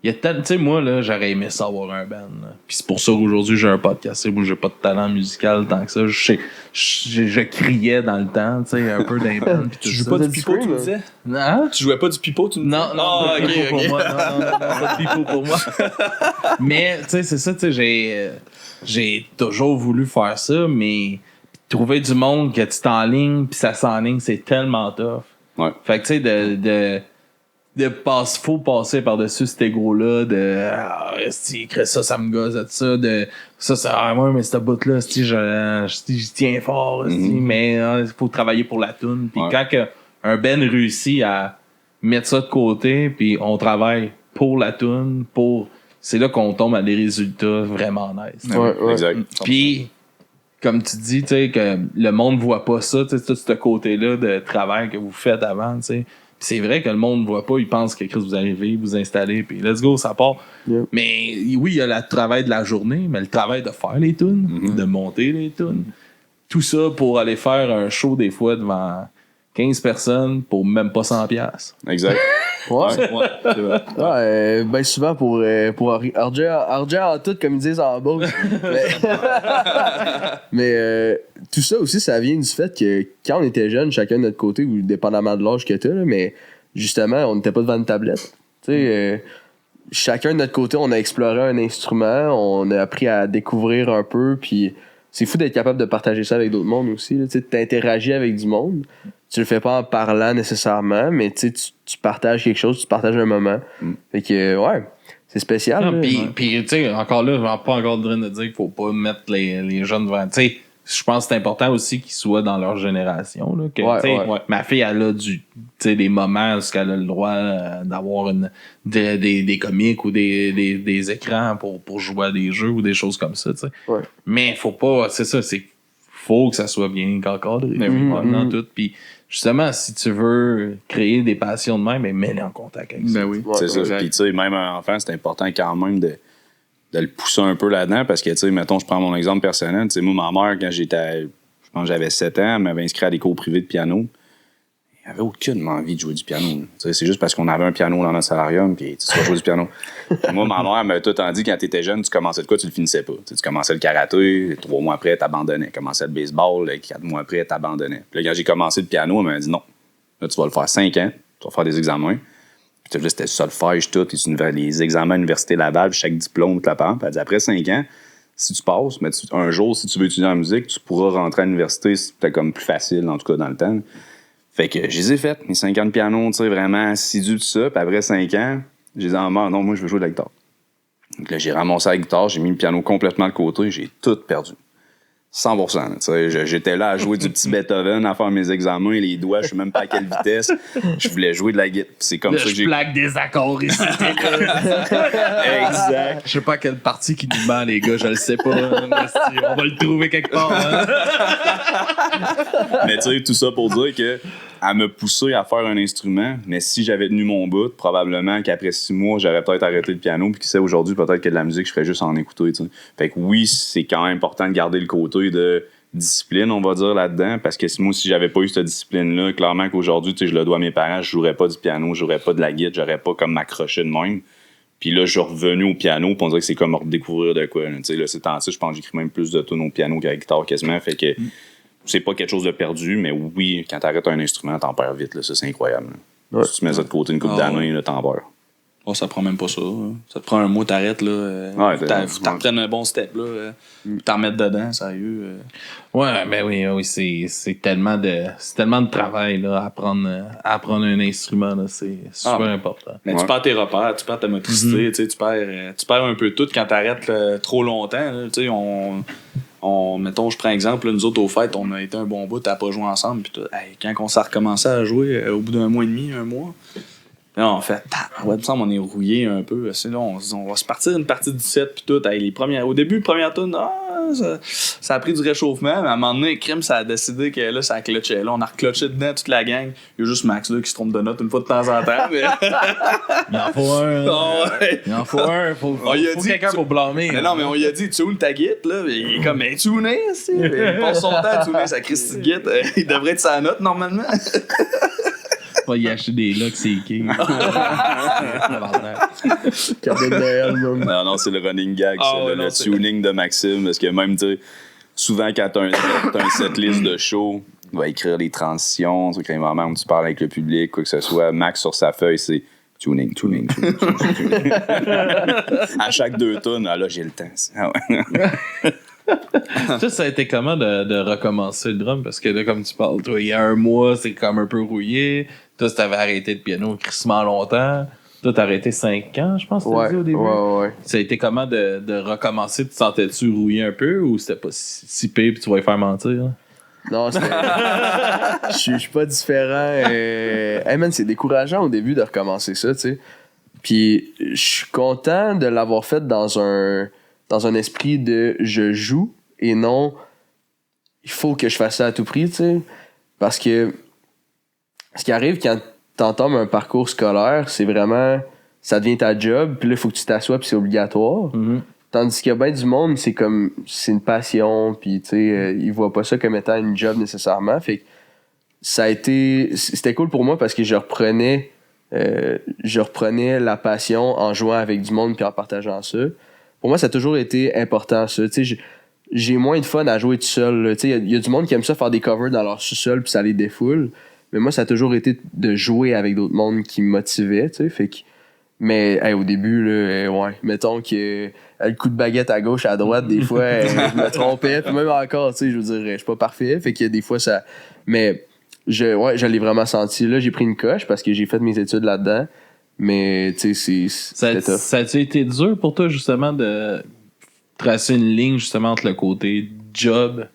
il y a tu sais, moi, là, j'aurais aimé savoir un band. Là. Puis c'est pour ça qu'aujourd'hui, j'ai un podcast. Moi, j'ai pas de talent musical tant que ça. Je criais dans le temps, tu sais, un peu d'un band. Tu joues pas du pipeau, tu me disais? Non? Tu jouais pas du pipeau, tu me disais? Non, pas de pipeau pour moi. Non, pas de pipeau pour moi. Mais, tu sais, c'est ça, tu sais, j'ai toujours voulu faire ça, mais trouver du monde que tu t'enlignes puis ça s'enligne, c'est tellement tough. Ouais. Fait que, tu sais, faut passer par-dessus cet égo-là ça me gosse de ça, ouais, mais cette bout-là, je tiens fort, mais il faut travailler pour la toune. Puis quand un Ben réussit à mettre ça de côté, puis on travaille pour la toune, c'est là qu'on tombe à des résultats vraiment nice. Ouais. Exact. Puis, comme tu dis, tu sais, que le monde voit pas ça, tu sais, tout ce côté-là de travail que vous faites avant, tu sais. C'est vrai que le monde ne voit pas, il pense que vous arrivez, vous installez, puis let's go, ça part. Yep. Mais oui, il y a le travail de la journée, mais le travail de faire les tunes, de monter les tunes. Tout ça pour aller faire un show des fois devant 15 personnes pour même pas 100$. Exact. Ouais, c'est vrai. Ouais, ben souvent pour argent en tout, comme ils disent en bas. mais tout ça aussi, ça vient du fait que quand on était jeunes, chacun de notre côté, ou dépendamment de l'âge que t'as, là, mais justement, on n'était pas devant une tablette. Tu sais, chacun de notre côté, on a exploré un instrument, on a appris à découvrir un peu, puis c'est fou d'être capable de partager ça avec d'autres mondes aussi. Tu sais, t'interagis avec du monde. Tu le fais pas en parlant nécessairement, mais tu partages quelque chose, tu partages un moment. Fait que, ouais, c'est spécial. Puis tu sais, encore là, je vais pas encore en train de dire qu'il faut pas mettre les jeunes devant. Tu sais, je pense que c'est important aussi qu'ils soient dans leur génération. Là, que, ma fille, elle a des moments où elle a le droit d'avoir des comics ou des écrans pour jouer à des jeux ou des choses comme ça. Ouais. Mais faut pas, c'est ça, faut que ça soit bien encadré. Tout. Puis justement, si tu veux créer des passions de même, mets-les en contact avec ça. Ben oui. C'est ça. Puis tu sais, même un enfant, c'est important quand même de le pousser un peu là-dedans parce que, tu sais, mettons, je prends mon exemple personnel. Tu sais, moi, ma mère, quand je pense que j'avais 7 ans, elle m'avait inscrit à des cours privés de piano. Elle avait aucune envie de jouer du piano. Tu sais, c'est juste parce qu'on avait un piano dans notre salarium puis tu vas jouer du piano. Moi, ma mère m'a tout le temps dit, quand t'étais jeune, tu commençais de quoi, tu le finissais pas. Tu commençais le karaté, 3 mois après, t'abandonnais. Tu commençais le baseball, 4 mois après, t'abandonnais. Puis là, quand j'ai commencé le piano, elle m'a dit non. Là, tu vas le faire 5 ans, tu vas faire des examens. Puis là, c'était solfège, tout, les examens à l'Université Laval, chaque diplôme, elle dit après 5 ans, si tu passes, mais un jour, si tu veux étudier en musique, tu pourras rentrer à l'université, c'était comme plus facile, en tout cas, dans le temps. Fait que je les ai faites, mes 5 ans de piano, tu sais, vraiment assidu de ça. Puis après 5 ans, j'ai dit non, moi, je veux jouer de la guitare. Donc là, j'ai ramassé la guitare, j'ai mis le piano complètement de côté, j'ai tout perdu. 100%. Tu sais, j'étais là à jouer du petit Beethoven, à faire mes examens, les doigts, je sais même pas à quelle vitesse. Je voulais jouer de la guitare. C'est comme ça que j'ai. Je plaque des accords ici. Exact. Je sais pas quelle partie qui nous ment, les gars, je le sais pas. On va le trouver quelque part. Hein? Mais tu sais, tout ça pour dire que elle me poussait à faire un instrument, mais si j'avais tenu mon bout, probablement qu'après 6 mois, j'aurais peut-être arrêté le piano, puis qui sait, aujourd'hui, peut-être que de la musique, je ferais juste en écouter, tu sais. Fait que oui, c'est quand même important de garder le côté de discipline, on va dire, là-dedans, parce que moi, si j'avais pas eu cette discipline-là, clairement qu'aujourd'hui, tu sais, je le dois à mes parents, je jouerais pas du piano, je jouerais pas de la guitare, j'aurais pas comme m'accroché de même. Puis là, je suis revenu au piano, puis on dirait que c'est comme redécouvrir de quoi. Tu sais, là, c'est temps-ci, je pense que j'écris même plus de tunes au piano qu'à la guitare quasiment, fait que c'est pas quelque chose de perdu, mais oui, quand t'arrêtes un instrument, t'en perds vite, là, ça c'est incroyable. Ouais. Si tu mets ça de côté une couple d'années, là, t'en perds. Oh, ça prend même pas ça. Hein. Ça te prend un mois, t'arrêtes, là. Faut t'en prendre un bon step, là. T'en mettre dedans, sérieux. Ouais, mais oui, c'est tellement de travail, là, à apprendre un instrument, là. C'est super important. Mais tu perds tes repères, tu perds ta motricité, tu perds un peu tout quand t'arrêtes trop longtemps, tu sais, mettons, je prends exemple, là, nous autres, au fait, on a été un bon bout à pas jouer ensemble. Puis quand on s'est recommencé à jouer au bout d'un mois et demi, un mois, Là, on fait, ouais, il me semble on est rouillé un peu. Là, on va se partir une partie du set, puis tout. Au début, première tune, ça a pris du réchauffement, mais à un moment donné, Crime, ça a décidé que là, ça clutchait. Là, on a reclutché dedans toute la gang. Il y a juste Max là, qui se trompe de note une fois de temps en temps. Mais... Il en faut un. Ouais. Il en faut un. Faut quelqu'un pour blâmer. Mais non, mais on lui a dit, tune ta git, là. Il est comme, mais tuner, c'est. Il passe son temps à tuner sa Christy de git. Il devrait être sa note, normalement. Pas y acheter des locks, c'est qui. Cadeau de Noël, Non, c'est le running gag, le tuning de Maxime. Parce que même, tu sais, souvent, quand t'as un setlist de show, il va écrire les transitions, quand il y a un moment où tu parles avec le public, quoi que ce soit. Max, sur sa feuille, c'est tuning. À chaque 2 tonnes, là, j'ai le temps. Ah ouais. Ça a été comment de recommencer le drum? Parce que là, comme tu parles, toi, il y a un mois, c'est comme un peu rouillé. Toi, tu avais arrêté le piano crissement longtemps. Toi, t'as arrêté 5 ans, je pense, t'as dit au début. Ouais. Ça a été comment de recommencer? Tu te sentais-tu rouillé un peu ou c'était pas si pire pis tu vas y faire mentir? Hein? Non, je suis pas différent. Hey man, c'est décourageant au début de recommencer ça, tu sais. Puis je suis content de l'avoir fait dans un esprit de je joue et non il faut que je fasse ça à tout prix, tu sais. Parce que ce qui arrive quand t'entames un parcours scolaire, c'est vraiment ça devient ta job, puis là il faut que tu t'assoies puis c'est obligatoire. Mm-hmm. Tandis qu'il y a bien du monde, c'est comme c'est une passion, puis tu sais ils voient pas ça comme étant une job nécessairement. Fait que c'était cool pour moi parce que je reprenais la passion en jouant avec du monde puis en partageant ça. Pour moi, ça a toujours été important, ça. Tu sais, j'ai moins de fun à jouer tout seul. Tu sais, il y a du monde qui aime ça faire des covers dans leur sous-sol puis ça les défoule. Mais moi, ça a toujours été de jouer avec d'autres mondes qui me motivaient, tu sais. Fait que... Mais au début, là, ouais, mettons que le coup de baguette à gauche, à droite, des fois, je me trompais. Puis même encore, tu sais, je veux dire, je suis pas parfait. Fait que des fois, ça... Mais je l'ai vraiment senti. Là, j'ai pris une coche parce que j'ai fait mes études là-dedans. Mais, tu sais, c'était tough. Ça a-tu été dur pour toi, justement, de tracer une ligne, justement, entre le côté job,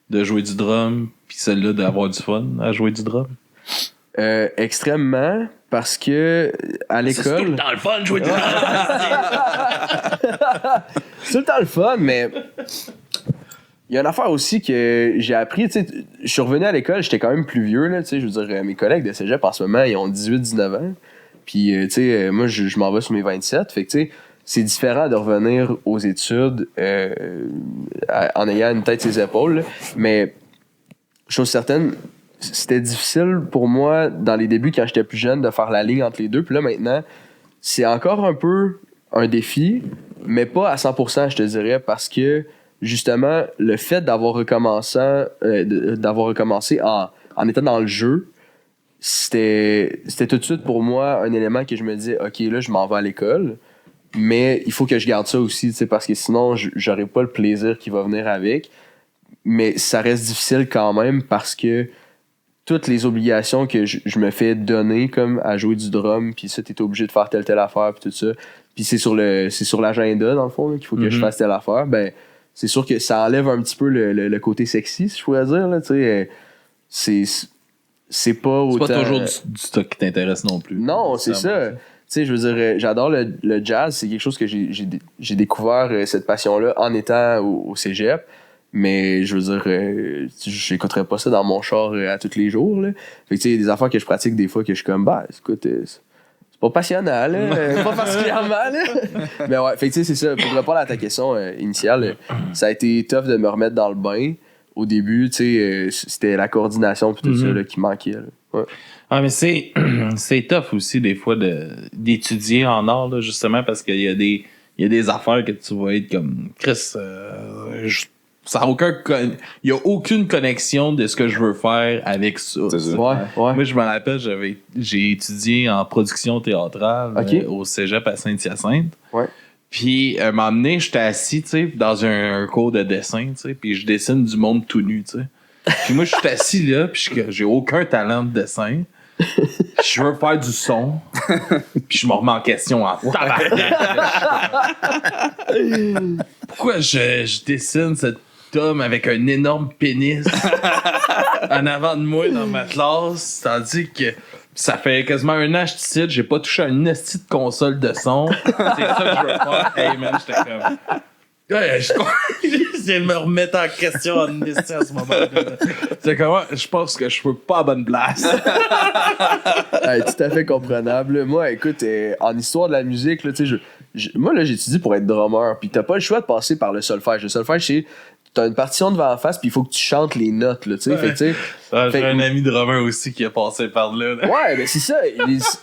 de jouer du drum, puis celle-là d'avoir du fun à jouer du drum? Extrêmement, parce que à l'école... C'est tout le temps le fun de jouer du drum! C'est tout le temps le fun, mais... Il y a une affaire aussi que j'ai appris, tu sais, je suis revenu à l'école, j'étais quand même plus vieux, là, tu sais, je veux dire, mes collègues de cégep en ce moment, ils ont 18-19 ans. Puis, tu sais, moi, je m'en vais sur mes 27. Fait que, tu sais, c'est différent de revenir aux études en ayant une tête sur ses épaules. Là. Mais, chose certaine, c'était difficile pour moi, dans les débuts, quand j'étais plus jeune, de faire la ligne entre les deux. Puis là, maintenant, c'est encore un peu un défi, mais pas à 100%, je te dirais, parce que, justement, le fait d'avoir recommencé en étant dans le jeu, c'était tout de suite pour moi un élément que je me disais, OK, là, je m'en vais à l'école, mais il faut que je garde ça aussi, parce que sinon, j'aurai pas le plaisir qui va venir avec. Mais ça reste difficile quand même parce que toutes les obligations que je me fais donner, comme à jouer du drum, puis ça, t'es obligé de faire telle affaire, puis tout ça, puis c'est sur l'agenda, dans le fond, là, qu'il faut que je fasse telle affaire, ben, c'est sûr que ça enlève un petit peu le côté sexy, si je pourrais dire, là, tu sais, c'est pas autant... C'est pas toujours du stock qui t'intéresse non plus. Non, c'est ça. Tu sais, je veux dire, j'adore le jazz. C'est quelque chose que j'ai découvert, cette passion-là, en étant au cégep. Mais, je veux dire, j'écouterais pas ça dans mon char à tous les jours, là. Fait que, tu sais, il y a des affaires que je pratique des fois que je suis comme, bah, écoute, c'est pas passionnant, là. Pas particulièrement, là. Mais ouais, fait que, tu sais, c'est ça. Pour répondre à ta question initiale, ça a été tough de me remettre dans le bain. Au début, tu sais, c'était la coordination puis tout ça là, qui manquait. Là. Ouais. Ah, mais c'est tough aussi des fois d'étudier en art, là, justement, parce qu'il y a des affaires que tu vas être comme Chris, ça a il y a aucune connexion de ce que je veux faire avec ça. C'est ça. Ouais. Moi, je me rappelle, j'ai étudié en production théâtrale au cégep à Saint-Hyacinthe. Ouais. Puis, à un moment donné, j'étais assis, tu sais, dans un cours de dessin, tu sais, puis je dessine du monde tout nu, tu sais. Puis moi, je suis assis là, puis j'ai aucun talent de dessin. Je veux faire du son. Puis je me remets en question en tabarnak. Pourquoi je dessine cet homme avec un énorme pénis en avant de moi dans ma classe, tandis que... ça fait quasiment un an que je te cite, j'ai pas touché un esti de console de son. C'est ça que je veux faire. Hey man, j'étais comme. Ouais, je viens de me remettre en question en esti à ce moment-là. C'est comment? Je pense que je suis pas à bonne place. Hey, tout à fait comprenable. Moi, écoute, en histoire de la musique, là, tu sais, moi, là, j'étudie pour être drummer, puis t'as pas le choix de passer par le solfège. Le solfège, c'est t'as une partition devant la face, puis il faut que tu chantes les notes, là, tu sais. Ouais. Fait, J'ai un ami drummer aussi qui est passé par là. Ouais, ben c'est ça.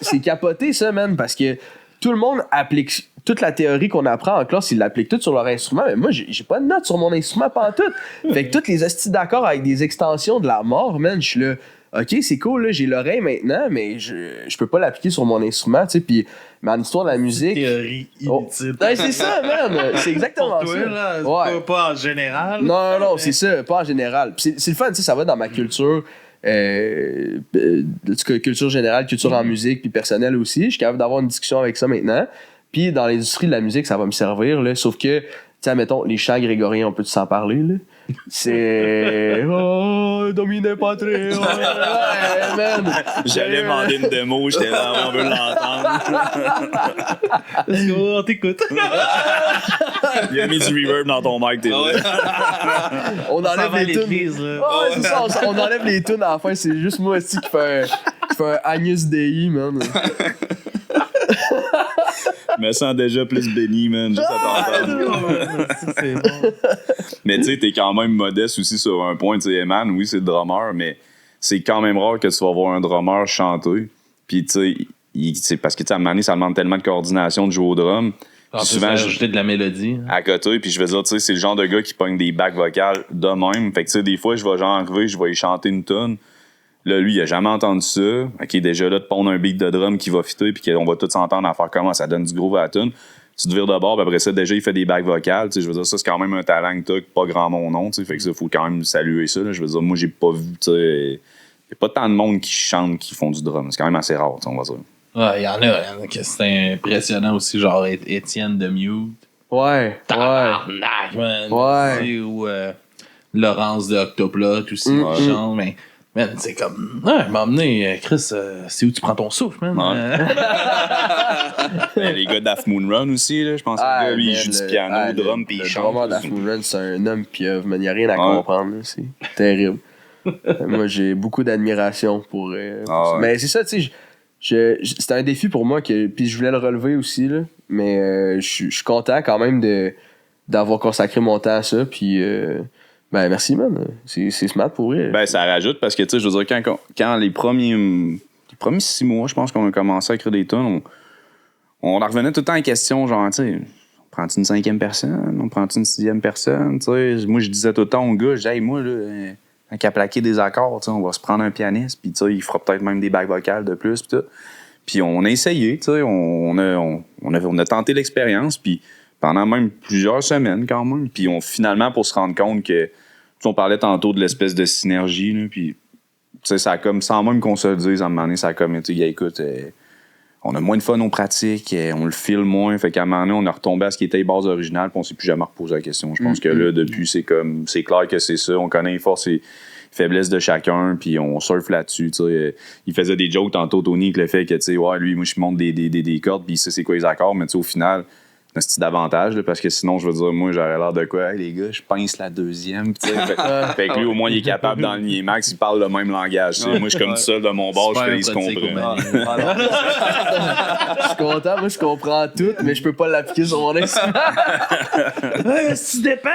C'est capoté, ça, man, parce que tout le monde applique toute la théorie qu'on apprend en classe, ils l'appliquent tout sur leur instrument, mais moi, j'ai pas de notes sur mon instrument pantoute. Fait que toutes les hosties d'accords avec des extensions de la mort, man, je suis là, ok, c'est cool, là, j'ai l'oreille maintenant, mais je peux pas l'appliquer sur mon instrument, tu sais, puis mais en histoire de la musique... Théorie inutile. Ouais, c'est ça, man! C'est exactement Pour toi, ça. là, Ouais. pas en général. Non, c'est ça, pas en général. Puis c'est le fun, tu sais, ça va dans ma culture, culture générale, culture en musique, puis personnelle aussi. Je suis capable d'avoir une discussion avec ça maintenant. Puis dans l'industrie de la musique, ça va me servir, là. Sauf que, tu sais, mettons, les chants grégoriens, on peut s'en parler, là. C'est... Oh, Domine Patria. Ouais, man. J'allais demander une démo, j'étais là, on veut l'entendre. Let's go, on t'écoute. Il a mis du reverb dans ton mic, t'es là. On enlève les tunes. l'église, là. Ouais, c'est ça, on enlève les tunes à la fin. C'est juste moi aussi qui fais un Agnus Dei, man. Je me sens déjà plus béni, man, juste à t'entendre. C'est bon. Mais tu sais, t'es quand même modeste aussi sur un point. Tu sais, Eman, oui, c'est le drummer, mais c'est quand même rare que tu vas voir un drummer chanter. Puis tu sais, parce que tu sais, à un moment donné, ça demande tellement de coordination de jouer au drum. En plus, souvent, ajouter de la mélodie. à côté, puis je vais dire, tu sais, c'est le genre de gars qui pogne des backs vocales de même. Fait que tu sais, des fois, je vais genre arriver, je vais y chanter une tonne. Là, lui, il a jamais entendu ça. OK, déjà là, de pondre un beat de drum qui va fitter, puis qu'on va tous s'entendre à faire comment ça donne du groove à la tune. Tu te vires de bord, puis après ça, déjà, il fait des backs vocales. Tu sais, je veux dire, ça, c'est quand même un talent que t'as, pas grand mon nom. Tu sais, fait que ça, faut quand même saluer ça. Là. Je veux dire, moi, j'ai pas vu, tu sais, y a pas tant de monde qui chante, qui font du drum. C'est quand même assez rare, on va dire. Ouais, il y en a que c'est impressionnant aussi, genre Étienne de Mute. Ouais. Tabarnak, man. Ouais. Tu sais, ou Laurence de Octoplot aussi, qui chante, mais man, c'est comme, m'a emmené, Chris, c'est où tu prends ton souffle, man. Ouais. Les gars d'Half Moon Run aussi, là, je pense que lui, il joue du piano, drum, puis il chante. Le drummer d'Half Moon Run, c'est un homme pieuvre, man. Il n'y a rien à comprendre, là. C'est terrible. Moi, j'ai beaucoup d'admiration pour ça. Mais c'est ça, tu sais, c'était un défi pour moi, puis je voulais le relever aussi, là. Mais je suis content quand même d'avoir consacré mon temps à ça, puis... ben merci, man. C'est smart pour vrai. Ben ça rajoute parce que tu sais, je veux dire, quand les premiers 6 mois, je pense qu'on a commencé à écrire des tunes, on en revenait tout le temps en question, genre, tu sais, on prend-tu une 5e personne, on prend-tu une 6e personne, tu sais. Moi, je disais tout le temps au gars, je disais, hey, moi, là, qu'à plaquer des accords, tu sais, on va se prendre un pianiste, puis tu sais, il fera peut-être même des backs vocales de plus, puis tout. Puis on a essayé, tu sais, on a tenté l'expérience, puis pendant même plusieurs semaines quand même. Puis finalement, pour se rendre compte que, on parlait tantôt de l'espèce de synergie, là, puis ça a comme, sans même qu'on se le dise, à un moment donné, ça a comme été, écoute, on a moins de fun, on pratique, on le file moins. Fait qu'à un moment donné, on est retombé à ce qui était les bases originales, puis on s'est plus jamais reposé la question. Je pense que là, depuis, c'est clair que c'est ça. On connaît les forces et faiblesses de chacun, puis on surfe là-dessus. T'sais. Il faisait des jokes tantôt, Tony, avec le fait que, tu sais, ouais, lui, moi, je monte des cordes, puis il sait c'est quoi les accords, mais au final, c'est un style d'avantage, là, parce que sinon, je veux dire, moi, j'aurais l'air de quoi? Hey, les gars, je pince la deuxième. Fait que lui, au moins, il est capable d'enligner Max, il parle le même langage. Moi, je suis comme tout seul de mon bord, je fais, il se comprend. Je suis content, moi, je comprends tout, mais je peux pas l'appliquer sur mon instrument. Tu dépends!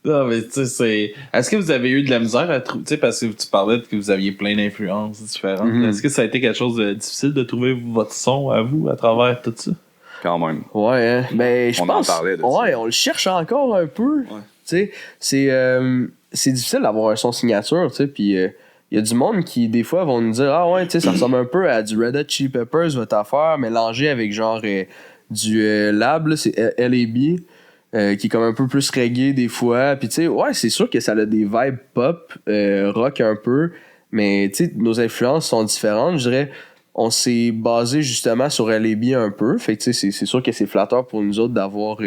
Non, mais tu sais, c'est. Est-ce que vous avez eu de la misère à trouver. Tu sais, parce que tu parlais que vous aviez plein d'influences différentes. Est-ce que ça a été quelque chose de difficile de trouver votre son à vous à travers tout ça? Quand même. Ouais, hein. Ben, je pense. On en parlait de ça. Ouais, on le cherche encore un peu. Tu sais, c'est difficile d'avoir un son signature, tu sais, puis il y a du monde qui, des fois, vont nous dire, ah ouais, tu sais, ça ressemble un peu à du Red Hot Chili Peppers, votre affaire, mélangé avec genre du Lab, là, c'est L.A.B., qui est comme un peu plus reggae des fois. Puis tu sais, ouais, c'est sûr que ça a des vibes pop, rock un peu, mais tu sais, nos influences sont différentes. Je dirais, on s'est basé justement sur L.A.B. un peu. Fait que tu sais, c'est sûr que c'est flatteur pour nous autres d'avoir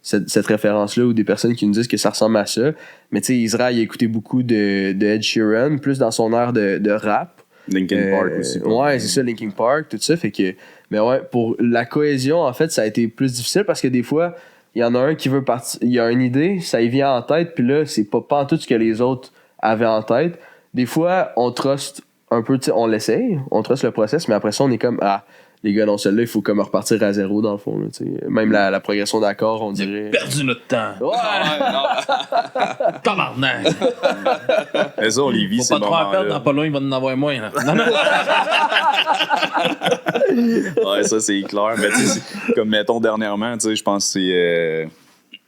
cette référence-là ou des personnes qui nous disent que ça ressemble à ça. Mais tu sais, Israël, il a écouté beaucoup de Ed Sheeran, plus dans son air de rap. Linkin Park aussi. Ouais, c'est ça, Linkin Park, tout ça. Fait que, mais ouais, pour la cohésion, en fait, ça a été plus difficile parce que des fois, il y en a un qui veut partir, il y a une idée, ça y vient en tête, puis là, c'est pas en tout ce que les autres avaient en tête. Des fois, on trust un peu, tu sais, on l'essaye, on trust le process, mais après ça, on est comme, les gars, non, celle-là, il faut comme repartir à zéro, dans le fond. Là, même la progression d'accords, on dirait. Perdu notre temps. Ouais! Tabarnak! Mais ça, on les vit, Faut pas trop en perdre, dans pas loin, il va en avoir moins. Là. Non, non. Ouais, ça, c'est clair. Mais tu sais, comme mettons dernièrement, tu sais, je pense que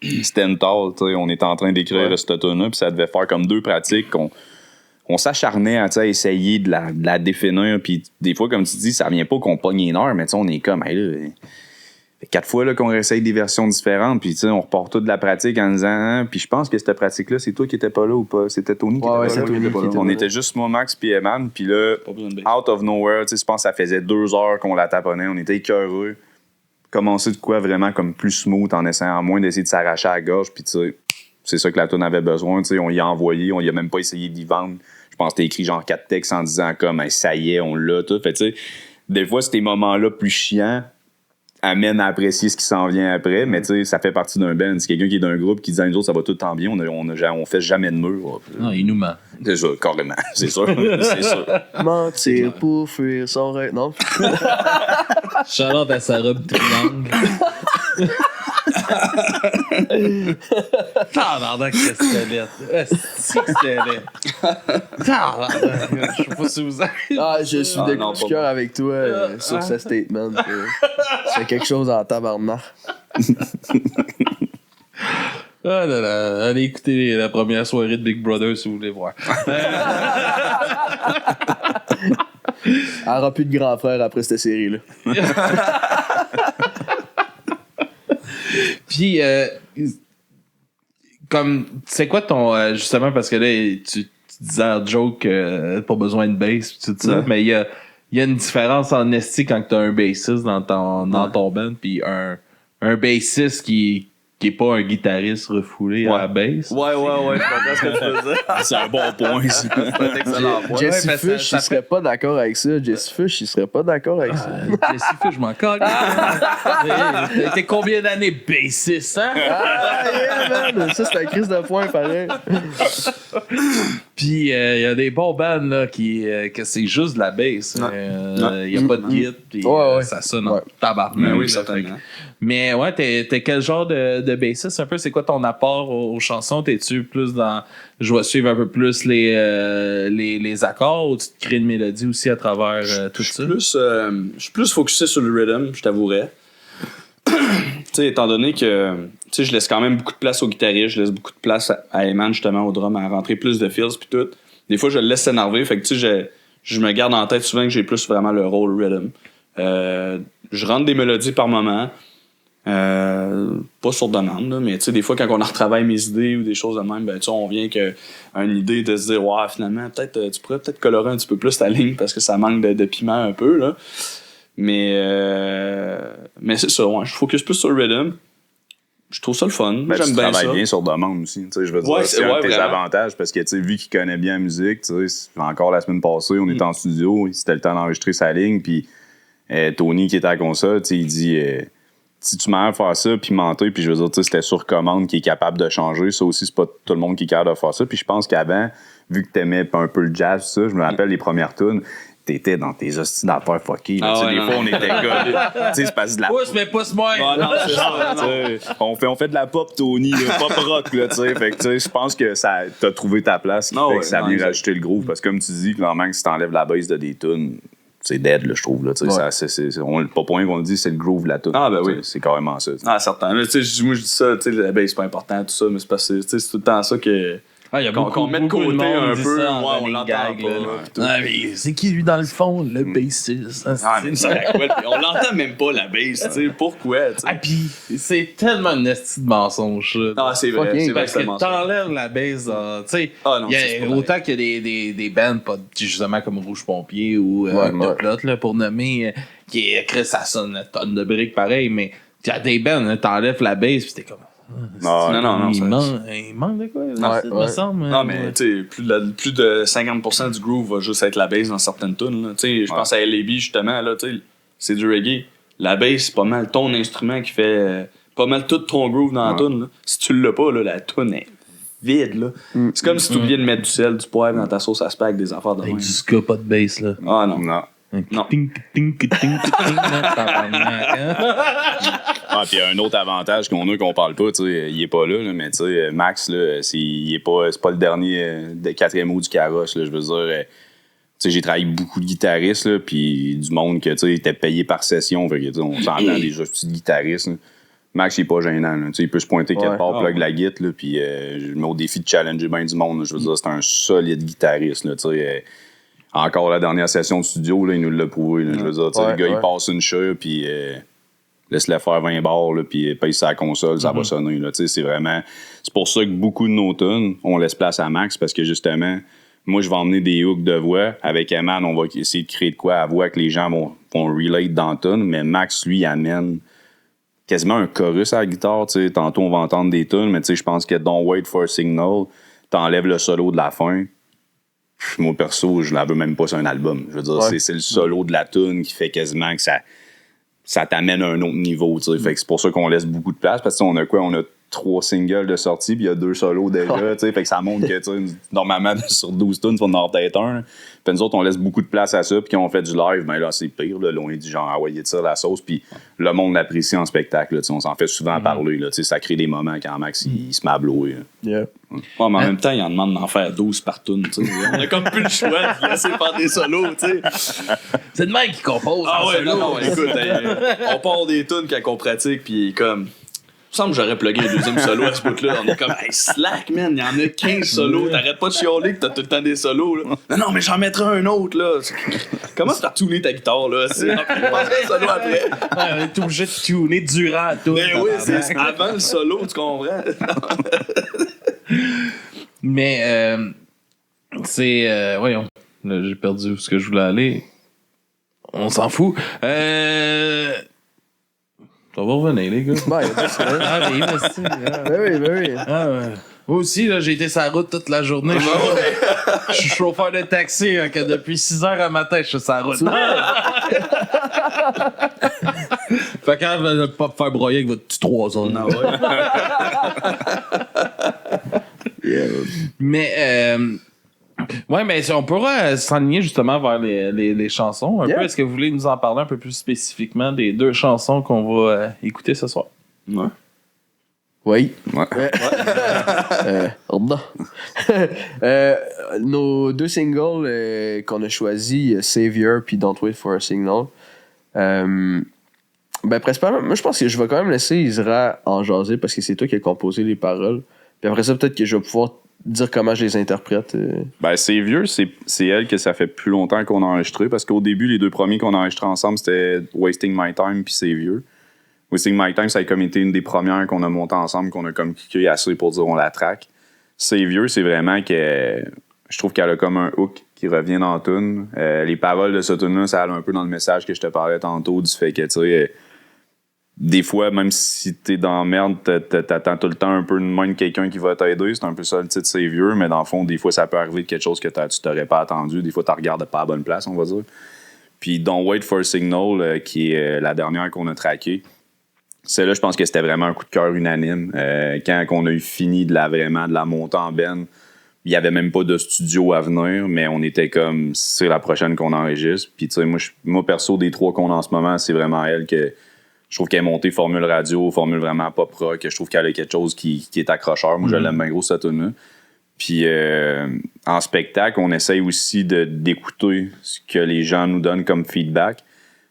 c'est Stental, tu sais, on était en train d'écrire cette tune-là, puis ça devait faire comme 2 pratiques on s'acharnait à essayer de la définir, puis des fois, comme tu dis, ça vient pas qu'on pogne une heure, mais on est comme, hey, là, fait 4 fois là, qu'on essaye des versions différentes, puis on repart toute la pratique en disant, puis je pense que cette pratique-là, c'est toi qui étais pas là ou pas? C'était Tony qui était pas là? On était juste moi, Max, puis Eman, puis là, out of nowhere, je pense que ça faisait 2 heures qu'on la taponnait, on était écœureux. Commencer de quoi vraiment comme plus smooth en essayant moins d'essayer de s'arracher à la gorge, puis c'est ça que la tune avait besoin, on y a envoyé, on y a même pas essayé d'y vendre. Je pense que t'as écrit genre 4 textes en disant comme hey, ça y est, on l'a tout. Fait tu sais, des fois, ces moments-là plus chiants amènent à apprécier ce qui s'en vient après, mais tu sais, ça fait partie d'un band. C'est quelqu'un qui est d'un groupe qui dit nous autres, ça va tout le temps bien, on fait jamais de mur. Non, il nous ment. C'est ça, carrément. C'est sûr. C'est sûr. Mentir pour fuir son rêve. Non? Charlotte à sa robe triangle. Tabarnak, que c'était laid. C'est que c'était laid. Tabarnak. Je sais pas si vous avez... Je suis de coup de cœur avec toi sur ce statement. C'est quelque chose en tabarnak. Ah là là, allez écouter la première soirée de Big Brother si vous voulez voir. Elle aura plus de grand frère après cette série-là. Puis, comme, c'est quoi ton. Justement, parce que là, tu disais en joke, pas besoin de bass, pis tout ça, mais il y a une différence en esti quand t'as un bassiste dans ton band, puis un bassiste qui est pas un guitariste refoulé à la bass. Ouais, je comprends ce que tu veux dire. C'est un bon point, ça. C'est un excellent point. Jesse Fush, il serait pas d'accord avec ça. Jesse Fush, il serait pas d'accord avec ça. Jesse Fush, je m'en colle. T'es combien d'années bassiste, hein? Yeah, man! Ça, c'est un crise de point, pareil. Puis, il y a des bons bands, là, que c'est juste de la bass. Il y a pas de guide, puis ça sonne en tabarnak. Oui, certainement. Mais ouais, t'es quel genre de bassiste un peu? C'est quoi ton apport aux chansons? T'es-tu plus dans... Je vais suivre un peu plus les accords ou tu te crées une mélodie aussi à travers tout ça? Je suis plus focusé sur le rhythm, je t'avouerais. Tu sais, étant donné que je laisse quand même beaucoup de place au guitariste, je laisse beaucoup de place à Eman, justement, au drum, à rentrer plus de fills puis tout. Des fois, je le laisse s'énerver, fait que tu sais, je me garde en tête souvent que j'ai plus vraiment le rôle rhythm. Je rentre des mélodies par moment. Pas sur demande, là, mais tu sais, des fois, quand on retravaille mes idées ou des choses de même, ben, tu sais, on vient qu'à une idée de se dire, ouais, finalement, peut-être, tu pourrais peut-être colorer un petit peu plus ta ligne parce que ça manque de piment un peu, là. Mais c'est ça, ouais, je focus plus sur le rhythm. Je trouve ça le fun. Ben, j'aime bien ça. Tu travailles bien sur demande aussi. Tu sais, je veux dire, c'est un de tes avantages parce que, tu sais, vu qu'il connaît bien la musique, tu sais, encore la semaine passée, on était en studio, c'était le temps d'enregistrer sa ligne, puis Tony qui était à la console, tu sais, il dit... si tu m'as à faire ça, puis mentir, puis je veux dire, tu sais, c'était sur commande qui est capable de changer. Ça aussi, c'est pas tout le monde qui est capable de faire ça. Puis je pense qu'avant, vu que t'aimais un peu le jazz, ça, je me rappelle les premières tunes, t'étais dans tes hosties d'affaires fuckées. Des fois, on était gars. Tu sais, c'est parce que de la. Pousse, mais pousse-moi! Non, c'est ça. On fait de la pop, Tony, pop rock, là, tu sais. Fait que, tu sais, je pense que t'as trouvé ta place, qui fait que ça vient rajouter le groove. Parce que, comme tu dis, clairement, que si t'enlèves la base de des tunes, c'est dead, là, je trouve. Là, pas pour rien qu'on le dit, c'est le groove de la tune. Ah, ben oui. C'est carrément ça. Ah, certain. Moi, je dis ça, tu sais, la bass, c'est pas important, tout ça, mais c'est parce que c'est tout le temps ça que. Y a qu'on met de côté un peu, on l'entend pas. Mais c'est qui, lui, dans le fond, le bassiste? On l'entend même pas, la bass, tu sais. Pourquoi, tu sais? Ah, pis c'est tellement une esti de mensonge, ça. Ah, c'est vrai, c'est parce que t'enlèves la bass, tu sais. Autant qu'il y a des bands, pas justement comme Rouge Pompier ou The Plot, là, pour nommer, qui ça sonne une tonne de briques pareil, mais il y a des bands, t'enlèves la bass, pis t'es comme... Non, Il manque de quoi? Il me semble. Non, mais tu sais, plus de 50% du groove va juste être la bass dans certaines tunes. Tu sais, je pense à LAB justement, là, tu sais, c'est du reggae. La bass, c'est pas mal ton instrument qui fait pas mal tout ton groove dans la tune. Là. Si tu l'as pas, là, la tune est vide. Là. C'est comme si tu oubliais de mettre du sel, du poivre dans ta sauce à spag, des affaires de Avec même. du ska, pas de bass, là. Ah non. Non. Ting, ting, ting, ting, Puis un autre avantage qu'on parle pas, tu sais, il est pas là, mais tu sais, Max, là, c'est pas le dernier de quatrième roue du carrosse, là, je veux dire. Tu sais, j'ai travaillé avec beaucoup de guitaristes, là, puis du monde que, tu sais, était payé par session, fait que, on s'entend des petits guitaristes, là. Max, il est pas gênant, là. Tu sais, il peut se pointer quelque part, plug la guitare, là, puis je me mets au défi de challenger bien du monde, là. Je veux dire, c'est un solide guitariste, là, tu sais. Encore la dernière session de studio, là, il nous l'a prouvé. Là, je veux dire, le gars, il passe une chure, puis laisse-le faire 20 bars, là, puis paye sa console, ça va sonner. Là, c'est vraiment... C'est pour ça que beaucoup de nos tunes, on laisse place à Max, parce que justement, moi, je vais emmener des hooks de voix. Avec Eman, on va essayer de créer de quoi à voix que les gens vont relate dans la tune, mais Max, lui, amène quasiment un chorus à la guitare. T'sais. Tantôt, on va entendre des tunes, mais je pense que Don't Wait for a Signal, t'enlèves le solo de la fin. Moi, perso, je la veux même pas sur un album. Je veux dire, c'est le solo de la tune qui fait quasiment que ça t'amène à un autre niveau. Fait que c'est pour ça qu'on laisse beaucoup de place. Parce que on a quoi? On a 3 singles de sortie, puis il y a 2 solos déjà. Fait que ça montre que normalement, sur 12 tunes, on en a peut-être un. Puis nous autres, on laisse beaucoup de place à ça. Puis quand on fait du live, ben là, c'est pire. Là, on est du genre envoyer de ça la sauce. Puis le monde l'apprécie en spectacle. Là, on s'en fait souvent parler. Là, ça crée des moments quand Max il se met à blower. Ouais, mais en même temps, il en demande d'en faire 12 par tune. On a comme plus le choix de laisser faire des solos. T'sais. C'est le mec qui compose. Ah ouais, non, écoute, on part des tunes qu'on pratique, puis comme... Il me semble que j'aurais plugué un deuxième solo à ce bout-là. On est comme, hey, slack, man, il y en a 15 solos. T'arrêtes pas de chialer que t'as tout le temps des solos. Là. Non, mais j'en mettrai un autre. Là. Comment t'as tuné ta guitare? Là? C'est un solo après. On est obligé de tuner durant tout. Mais oui, c'est avant le solo, tu comprends? Mais c'est... voyons, là, j'ai perdu où ce que je voulais aller. On s'en fout. Ça va revenir, les gars. Ah, oui, merci. Ben oui. Ah, ouais. Moi aussi, là, j'ai été sur la route toute la journée. Je suis chauffeur de taxi, hein, que depuis 6 heures à matin, je suis sur la route. Fait quand même, ne pas me faire broyer avec votre petit 3 heures. Non, ouais. Mais, ouais, mais si on pourra s'enligner justement vers les chansons un peu. Est-ce que vous voulez nous en parler un peu plus spécifiquement des 2 chansons qu'on va écouter ce soir? Ouais. Oui. Ouais. Nos 2 singles qu'on a choisis, Savior puis Don't Wait for a Signal. Ben, principalement, moi je pense que je vais quand même laisser Isra en jaser parce que c'est toi qui as composé les paroles. Puis après ça, peut-être que je vais pouvoir dire comment je les interprète. Ben, Savior, c'est elle que ça fait plus longtemps qu'on a enregistré parce qu'au début, les 2 premiers qu'on a enregistrés ensemble, c'était Wasting My Time puis Savior. Wasting My Time, ça a comme été une des premières qu'on a montées ensemble, qu'on a comme kické assez pour dire on la track. Savior, c'est vraiment que je trouve qu'elle a comme un hook qui revient dans la tune. Les paroles de cette tune-là, ça allait un peu dans le message que je te parlais tantôt du fait que, tu sais, des fois, même si t'es dans la merde, t'attends tout le temps un peu de main de quelqu'un qui va t'aider. C'est un peu ça le titre Savior, mais dans le fond, des fois, ça peut arriver de quelque chose que tu t'aurais pas attendu. Des fois, tu regardes pas à la bonne place, on va dire. Puis Don't Wait for a Signal, qui est la dernière qu'on a traquée, celle-là, je pense que c'était vraiment un coup de cœur unanime. Quand on a eu fini de la monter en ben, il n'y avait même pas de studio à venir, mais on était comme, c'est la prochaine qu'on enregistre. Puis, tu sais, moi, perso, des 3 qu'on a en ce moment, c'est vraiment elle que je trouve qu'elle est montée formule radio, formule vraiment pop rock. Je trouve qu'elle a quelque chose qui est accrocheur. Moi, je l'aime bien gros, cette tune-là. Puis, en spectacle, on essaye aussi d'écouter ce que les gens nous donnent comme feedback.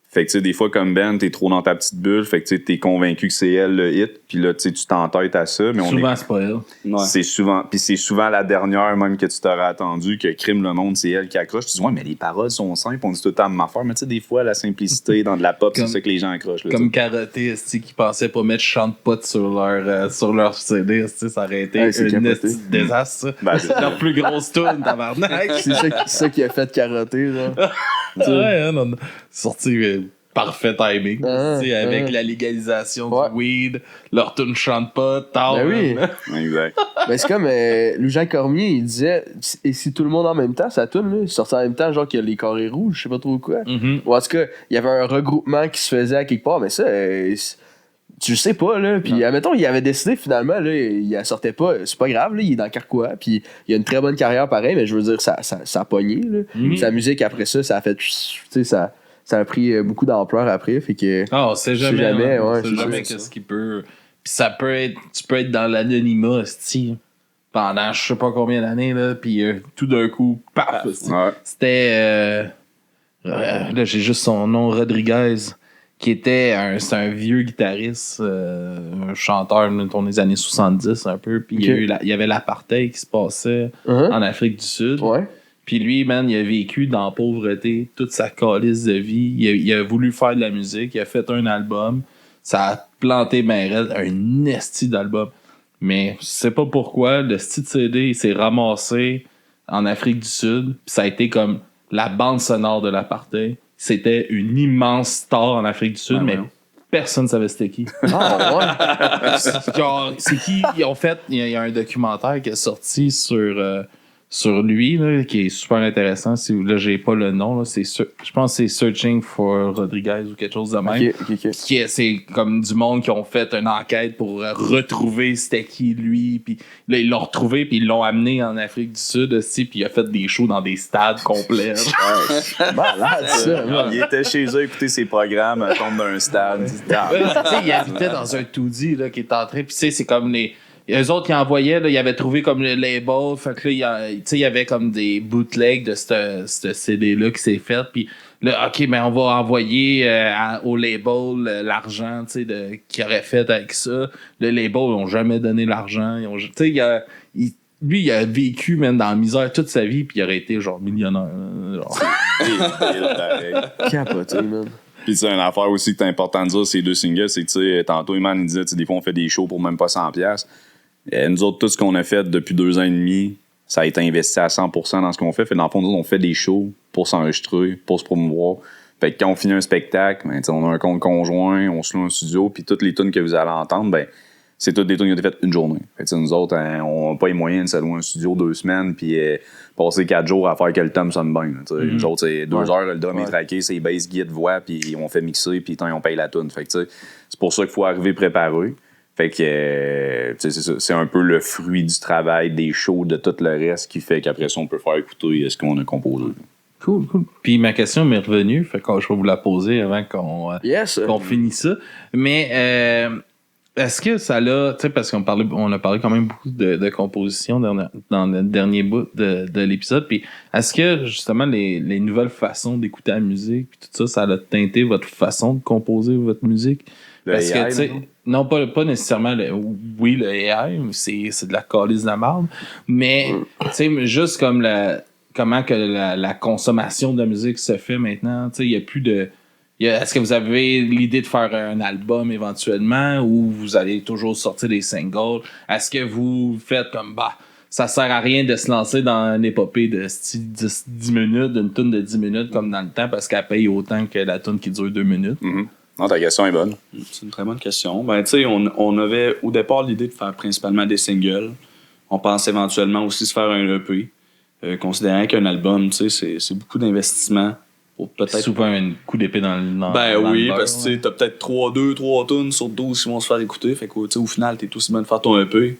Fait que, tu sais, des fois, comme Ben, t'es trop dans ta petite bulle. Fait que, tu sais, t'es convaincu que c'est elle le hit. Puis là, tu sais, tu t'entêtes à ça. Mais souvent, c'est pas elle. Ouais. C'est souvent la dernière, même, que tu t'aurais attendu, que Crime le monde, c'est elle qui accroche. Tu dis, ouais, mais les paroles sont simples. On dit tout le temps ma affaire. Mais tu sais, des fois, la simplicité dans de la pop, c'est ça que les gens accrochent. Là, comme Karaté, qui pensaient pas mettre chante pot sur leur CD. Ça aurait été un désastre. Ça. Leur plus grosse tune, tabarnak. C'est ça qui a fait Karaté, là. Ouais, on a sorti parfait timing. Avec la légalisation du weed, leur tune chante pas, tard. Ben oui. Exact. Ben c'est comme Louis-Jean Cormier, il disait, et si tout le monde en même temps, ça tourne, là, il sortait en même temps, genre qu'il y a les carrés rouges, je sais pas trop quoi. Ou en tout cas, il y avait un regroupement qui se faisait à quelque part, mais ça, tu sais pas, là. Puis, admettons, il avait décidé finalement, là, il sortait pas, c'est pas grave, là, il est dans Carquois, puis il a une très bonne carrière pareil, mais je veux dire, ça a pogné, là. Sa musique après ça, ça a fait, tu sais, ça a pris beaucoup d'ampleur après, fait que. Ah, on sait jamais. Ouais, on sait jamais qu'est-ce qui peut. Puis ça peut être. Tu peux être dans l'anonymat, pendant je sais pas combien d'années, là, puis tout d'un coup, paf! C'était. Là, j'ai juste son nom, Rodriguez, qui était c'est un vieux guitariste, un chanteur dans les années 70 un peu, puis il y avait l'apartheid qui se passait en Afrique du Sud. Ouais. Puis lui, man, il a vécu dans la pauvreté toute sa calice de vie. Il a voulu faire de la musique. Il a fait un album. Ça a planté ben raide, un esti d'album. Mais je sais pas pourquoi, le style CD, il s'est ramassé en Afrique du Sud. Puis ça a été comme la bande sonore de l'apartheid. C'était une immense star en Afrique du Sud, mais personne ne savait c'était qui. Ah, ouais. Genre, c'est qui? Ils ont fait... Il y a un documentaire qui est sorti sur lui, là, qui est super intéressant. Là, j'ai pas le nom. Là, je pense que c'est Searching for Rodriguez ou quelque chose de même. Okay. C'est comme du monde qui ont fait une enquête pour retrouver c'était qui lui. Puis là, ils l'ont retrouvé puis ils l'ont amené en Afrique du Sud aussi. Puis il a fait des shows dans des stades complets. Malade, ça. Il était chez eux, écouter ses programmes, tombe d'un stade. Il habitait dans un 2D là, qui est en train. Puis tu sais, c'est comme eux autres qui envoyaient, là, ils avaient trouvé comme le label. Fait que là, il y avait comme des bootlegs de ce CD-là qui s'est fait. Puis là, OK, mais on va envoyer au label l'argent qu'il aurait fait avec ça. Le label, ils n'ont jamais donné l'argent. Lui, il a vécu même dans la misère toute sa vie, puis il aurait été genre millionnaire. Capoté, man. Puis, une affaire aussi qui est importante de dire, ces deux singles, c'est que, tantôt, Iman, il disait, des fois, on fait des shows pour même pas 100$. Nous autres, tout ce qu'on a fait depuis 2 ans et demi, ça a été investi à 100% dans ce qu'on fait. Fait dans le fond, nous, on fait des shows pour s'enregistrer, pour se promouvoir. Fait que quand on finit un spectacle, ben, on a un compte conjoint, on se loue un studio, puis toutes les tunes que vous allez entendre, ben, c'est toutes des tunes qui ont été faites une journée. Fait que nous autres, on n'a pas les moyens de se louer un studio 2 semaines, puis passer 4 jours à faire que le thème sonne bien. Nous autres, c'est 2 heures, le drum est traqué, c'est bass, guide, voix, puis on fait mixer, puis on paye la tune. Fait que c'est pour ça qu'il faut arriver préparé. Fait que c'est ça, c'est un peu le fruit du travail, des shows, de tout le reste qui fait qu'après ça, on peut faire écouter ce qu'on a composé. Cool. Puis ma question m'est revenue, fait que je vais vous la poser avant qu'on finisse ça. Mais est-ce que ça l'a, tu sais, parce qu'on a parlé quand même beaucoup de composition dans le dernier bout de l'épisode, puis est-ce que justement les nouvelles façons d'écouter la musique, puis tout ça, ça a teinté votre façon de composer votre musique? Parce que, tu sais, non, pas nécessairement le AI, c'est de la calice de la merde, mais, tu sais, juste comme comment que la consommation de la musique se fait maintenant, tu sais, il n'y a plus de... Est-ce que vous avez l'idée de faire un album éventuellement ou vous allez toujours sortir des singles? Est-ce que vous faites comme, ça sert à rien de se lancer dans une épopée de 10 minutes, d'une tune de 10 minutes comme dans le temps parce qu'elle paye autant que la tune qui dure 2 minutes? Mm-hmm. Non, ta question est bonne. C'est une très bonne question. Ben, tu sais, on avait au départ l'idée de faire principalement des singles. On pense éventuellement aussi se faire un EP. Considérant qu'un album, tu sais, c'est beaucoup d'investissement. C'est souvent un coup d'épée dans le Ben oui, parce que t'as peut-être 3 tunes sur 12 qui vont se faire écouter. Fait que, au final, t'es aussi bien de faire ton EP.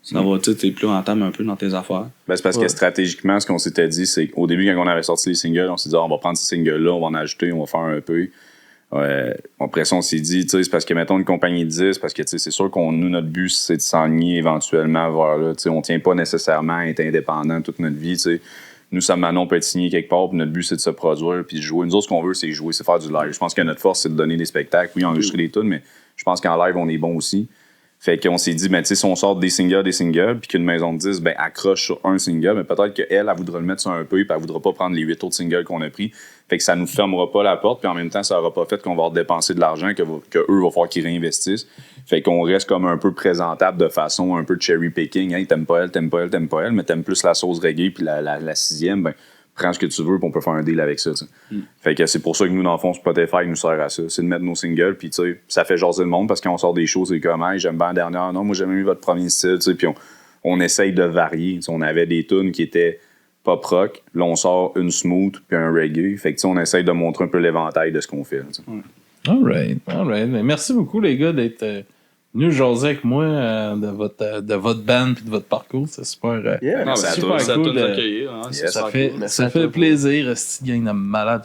Ça va, t'es plus rentable un peu dans tes affaires. Ben, c'est parce que stratégiquement, ce qu'on s'était dit, c'est qu'au début, quand on avait sorti les singles, on s'est dit, on va prendre ces singles-là, on va en ajouter, on va faire un EP. Après ça, on s'est dit, c'est parce que, mettons, une compagnie de 10, parce que, c'est sûr nous, notre but, c'est de s'enligner éventuellement vers là. On tient pas nécessairement à être indépendant toute notre vie, t'sais. Nous, Sam Manon, on peut être signé quelque part, puis notre but, c'est de se produire, puis de jouer. Nous autres, ce qu'on veut, c'est jouer, c'est faire du live. Je pense que notre force, c'est de donner des spectacles. Oui, enregistrer des tunes, mais je pense qu'en live, on est bon aussi. Fait qu'on s'est dit, ben, tu sais, si on sort des singles, puis qu'une maison de 10, ben, accroche sur un single, mais peut-être qu'elle, elle voudra le mettre sur un peu, puis elle voudra pas prendre les 8 autres singles qu'on a pris. Fait que ça nous fermera pas la porte, puis en même temps, ça aura pas fait qu'on va dépenser de l'argent, que eux, va falloir qu'ils réinvestissent. Fait qu'on reste comme un peu présentable de façon un peu cherry picking. Hey, t'aimes pas elle, mais t'aimes plus la sauce reggae, puis la 6e, ben, prends ce que tu veux, puis on peut faire un deal avec ça. Fait que c'est pour ça que nous, dans le fond, Spotify nous sert à ça. C'est de mettre nos singles, puis tu sais, ça fait jaser le monde parce qu'on sort des choses, c'est comme, hey, j'aime bien la dernière. Non, moi, j'aime mieux votre premier style, tu sais, puis on essaye de varier. T'sais, on avait des tunes qui étaient pop rock, là, on sort une smooth, puis un reggae. Fait que on essaye de montrer un peu l'éventail de ce qu'on fait. All right. Mais merci beaucoup, les gars, d'être venus jaser avec moi de votre band et de votre parcours. C'est super, Merci à super toi. Ça cool. nous accueillir. Hein, Ça fait plaisir. C'est une gang de malade.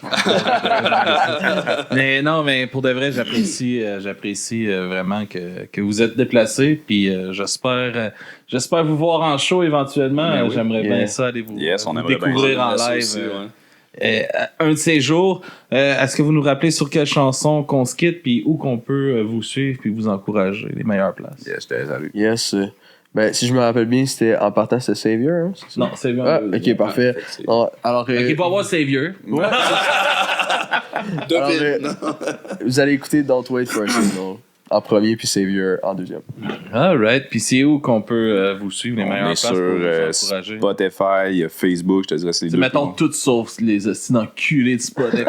Mais non, mais pour de vrai, j'apprécie vraiment que vous êtes déplacés. Puis j'espère vous voir en show éventuellement. Oui. J'aimerais bien ça aller vous découvrir en live. Aussi, ouais. Un de ces jours, est-ce que vous nous rappelez sur quelle chanson qu'on se quitte puis où qu'on peut vous suivre puis vous encourager, les meilleures places? Yes, salut. Yes. Ben, si je me rappelle bien, c'était en partant, c'était Savior. Hein, c'est ça? Non, Savior. Ah, ok, parfait. Non, alors, Ok, pour avoir Savior. alors, vous allez écouter Don't Wait for a Signal en premier, puis Savior en deuxième. Alright, puis c'est où qu'on peut vous suivre, les meilleures On est places sur pour vous encourager? Spotify, Facebook, je te dirais, c'est les deux. Mettons tout sauf les hosties d'enculés de Spotify.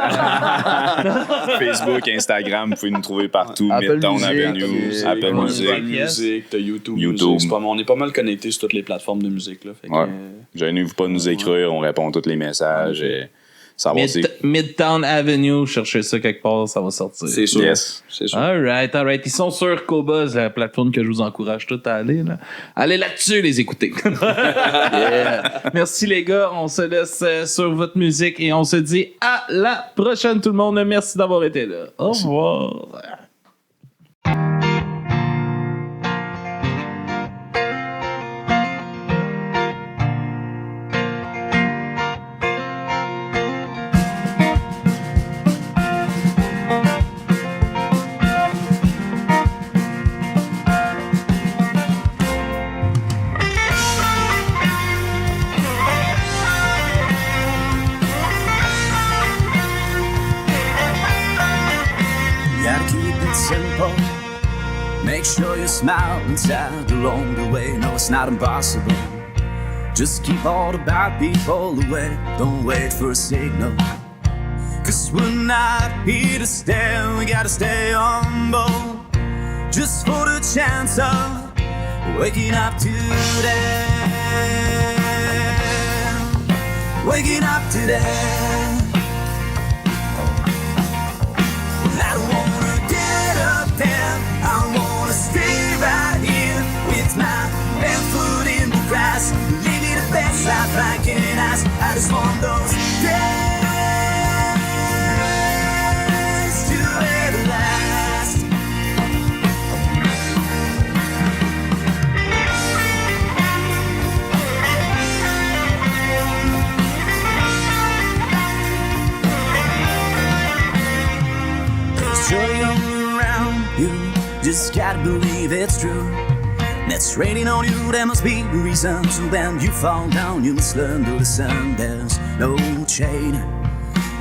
Facebook, Instagram, vous pouvez nous trouver partout. Apple Midtown Music, Avenue, Apple Music. Music. T'as YouTube. YouTube. Music. On est pas mal connectés sur toutes les plateformes de musique. Là, fait que, Ouais. Gênez-vous pas de nous écrire, on répond à tous les messages. Savoir Midtown Avenue, cherchez ça quelque part, ça va sortir. c'est sûr. Yes. C'est sûr. Alright. Ils sont sur Qobuz, la plateforme que je vous encourage tous à aller. Là. Allez là-dessus, les écouter. Merci les gars, on se laisse sur votre musique et on se dit à la prochaine tout le monde. Merci d'avoir été là. Au revoir. Simple. Make sure you smile inside along the way. No, it's not impossible. Just keep all the bad people away. Don't wait for a signal. 'Cause we're not here to stay. We gotta stay humble. Just for the chance of waking up today. Waking up today. I don't wanna get up there. I wanna stay right here with my bare foot in the grass, living the best life I can ask. I just want those days to ever last. There's joy all around you, just gotta believe it's true. That's raining on you, there must be a reason. So when you fall down, you must learn to listen. There's no chain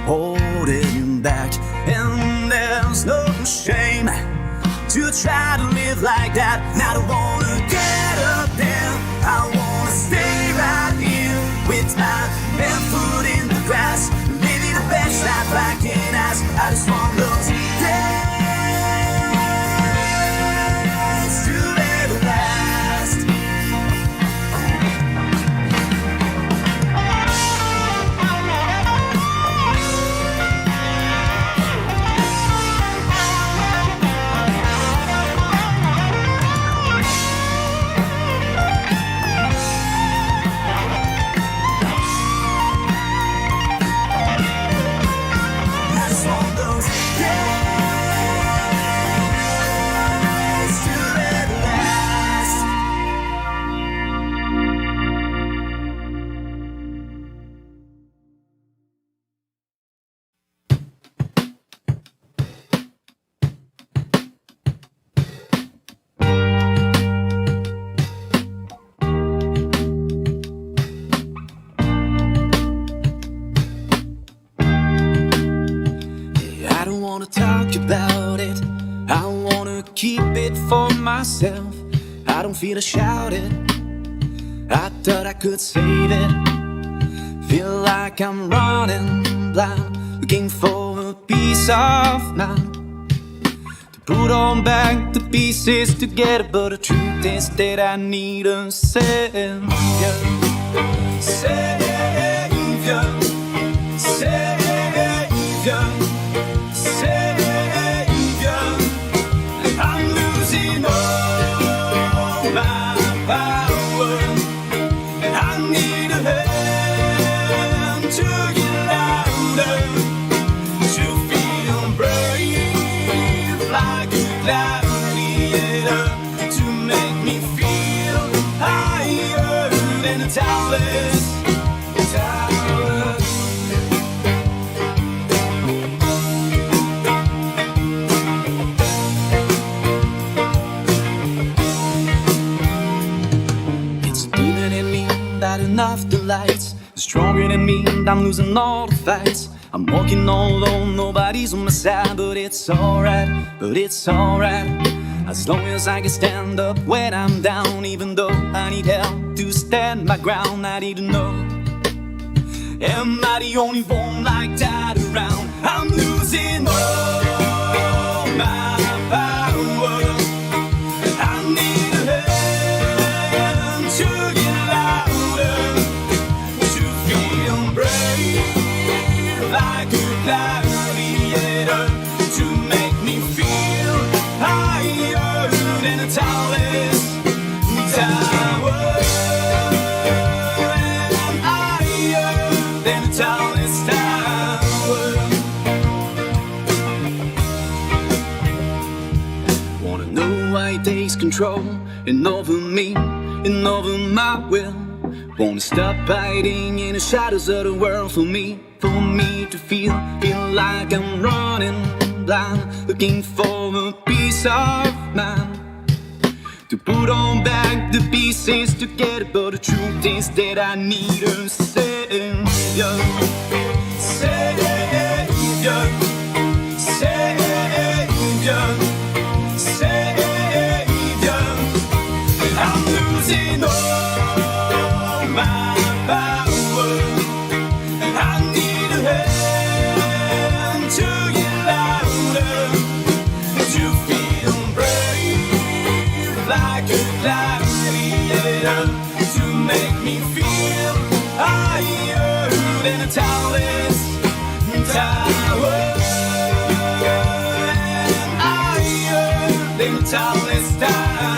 holding you back, and there's no shame to try to live like that. And I don't wanna get up there, I wanna stay right here with my bare foot in the grass, living the best life I can ask. I just want those days to ever last. I just want those days to ever last. I don't wanna talk about it, I wanna keep it for myself. I don't feel to shout it, I thought I could save it Feel like I'm running blind, looking for a piece of mind to put on back the pieces together. But the truth is that I need a savior, savior, savior, savior. I'm losing all my power. I need a hand to get louder, to feel brave like a gladiator, to make me feel higher than a tallest tower. It's bigger than me, not enough the lights. Stronger than me, I'm losing all the fights. I'm walking all alone, nobody's on my side. But it's alright, as long as I can stand up when I'm down. Even though I need help to stand my ground, I need to know, am I the only one like that around? I'm losing all my power. I need a hand to get louder, to feel brave like a gladiator, to make me feel higher than a tallest tower, and higher than a tallest tower. Wanna know why it takes control and over me and over my will. Wanna stop hiding in the shadows of the world for me to feel like I'm running blind, looking for a piece of mind to put on back the pieces together. But the truth is that I need a savior, savior, savior, savior. I'm losing all my power. I need a hand to get louder, to feel brave like a gladiator, to make me feel higher than a tallest tower, and higher than a tallest tower.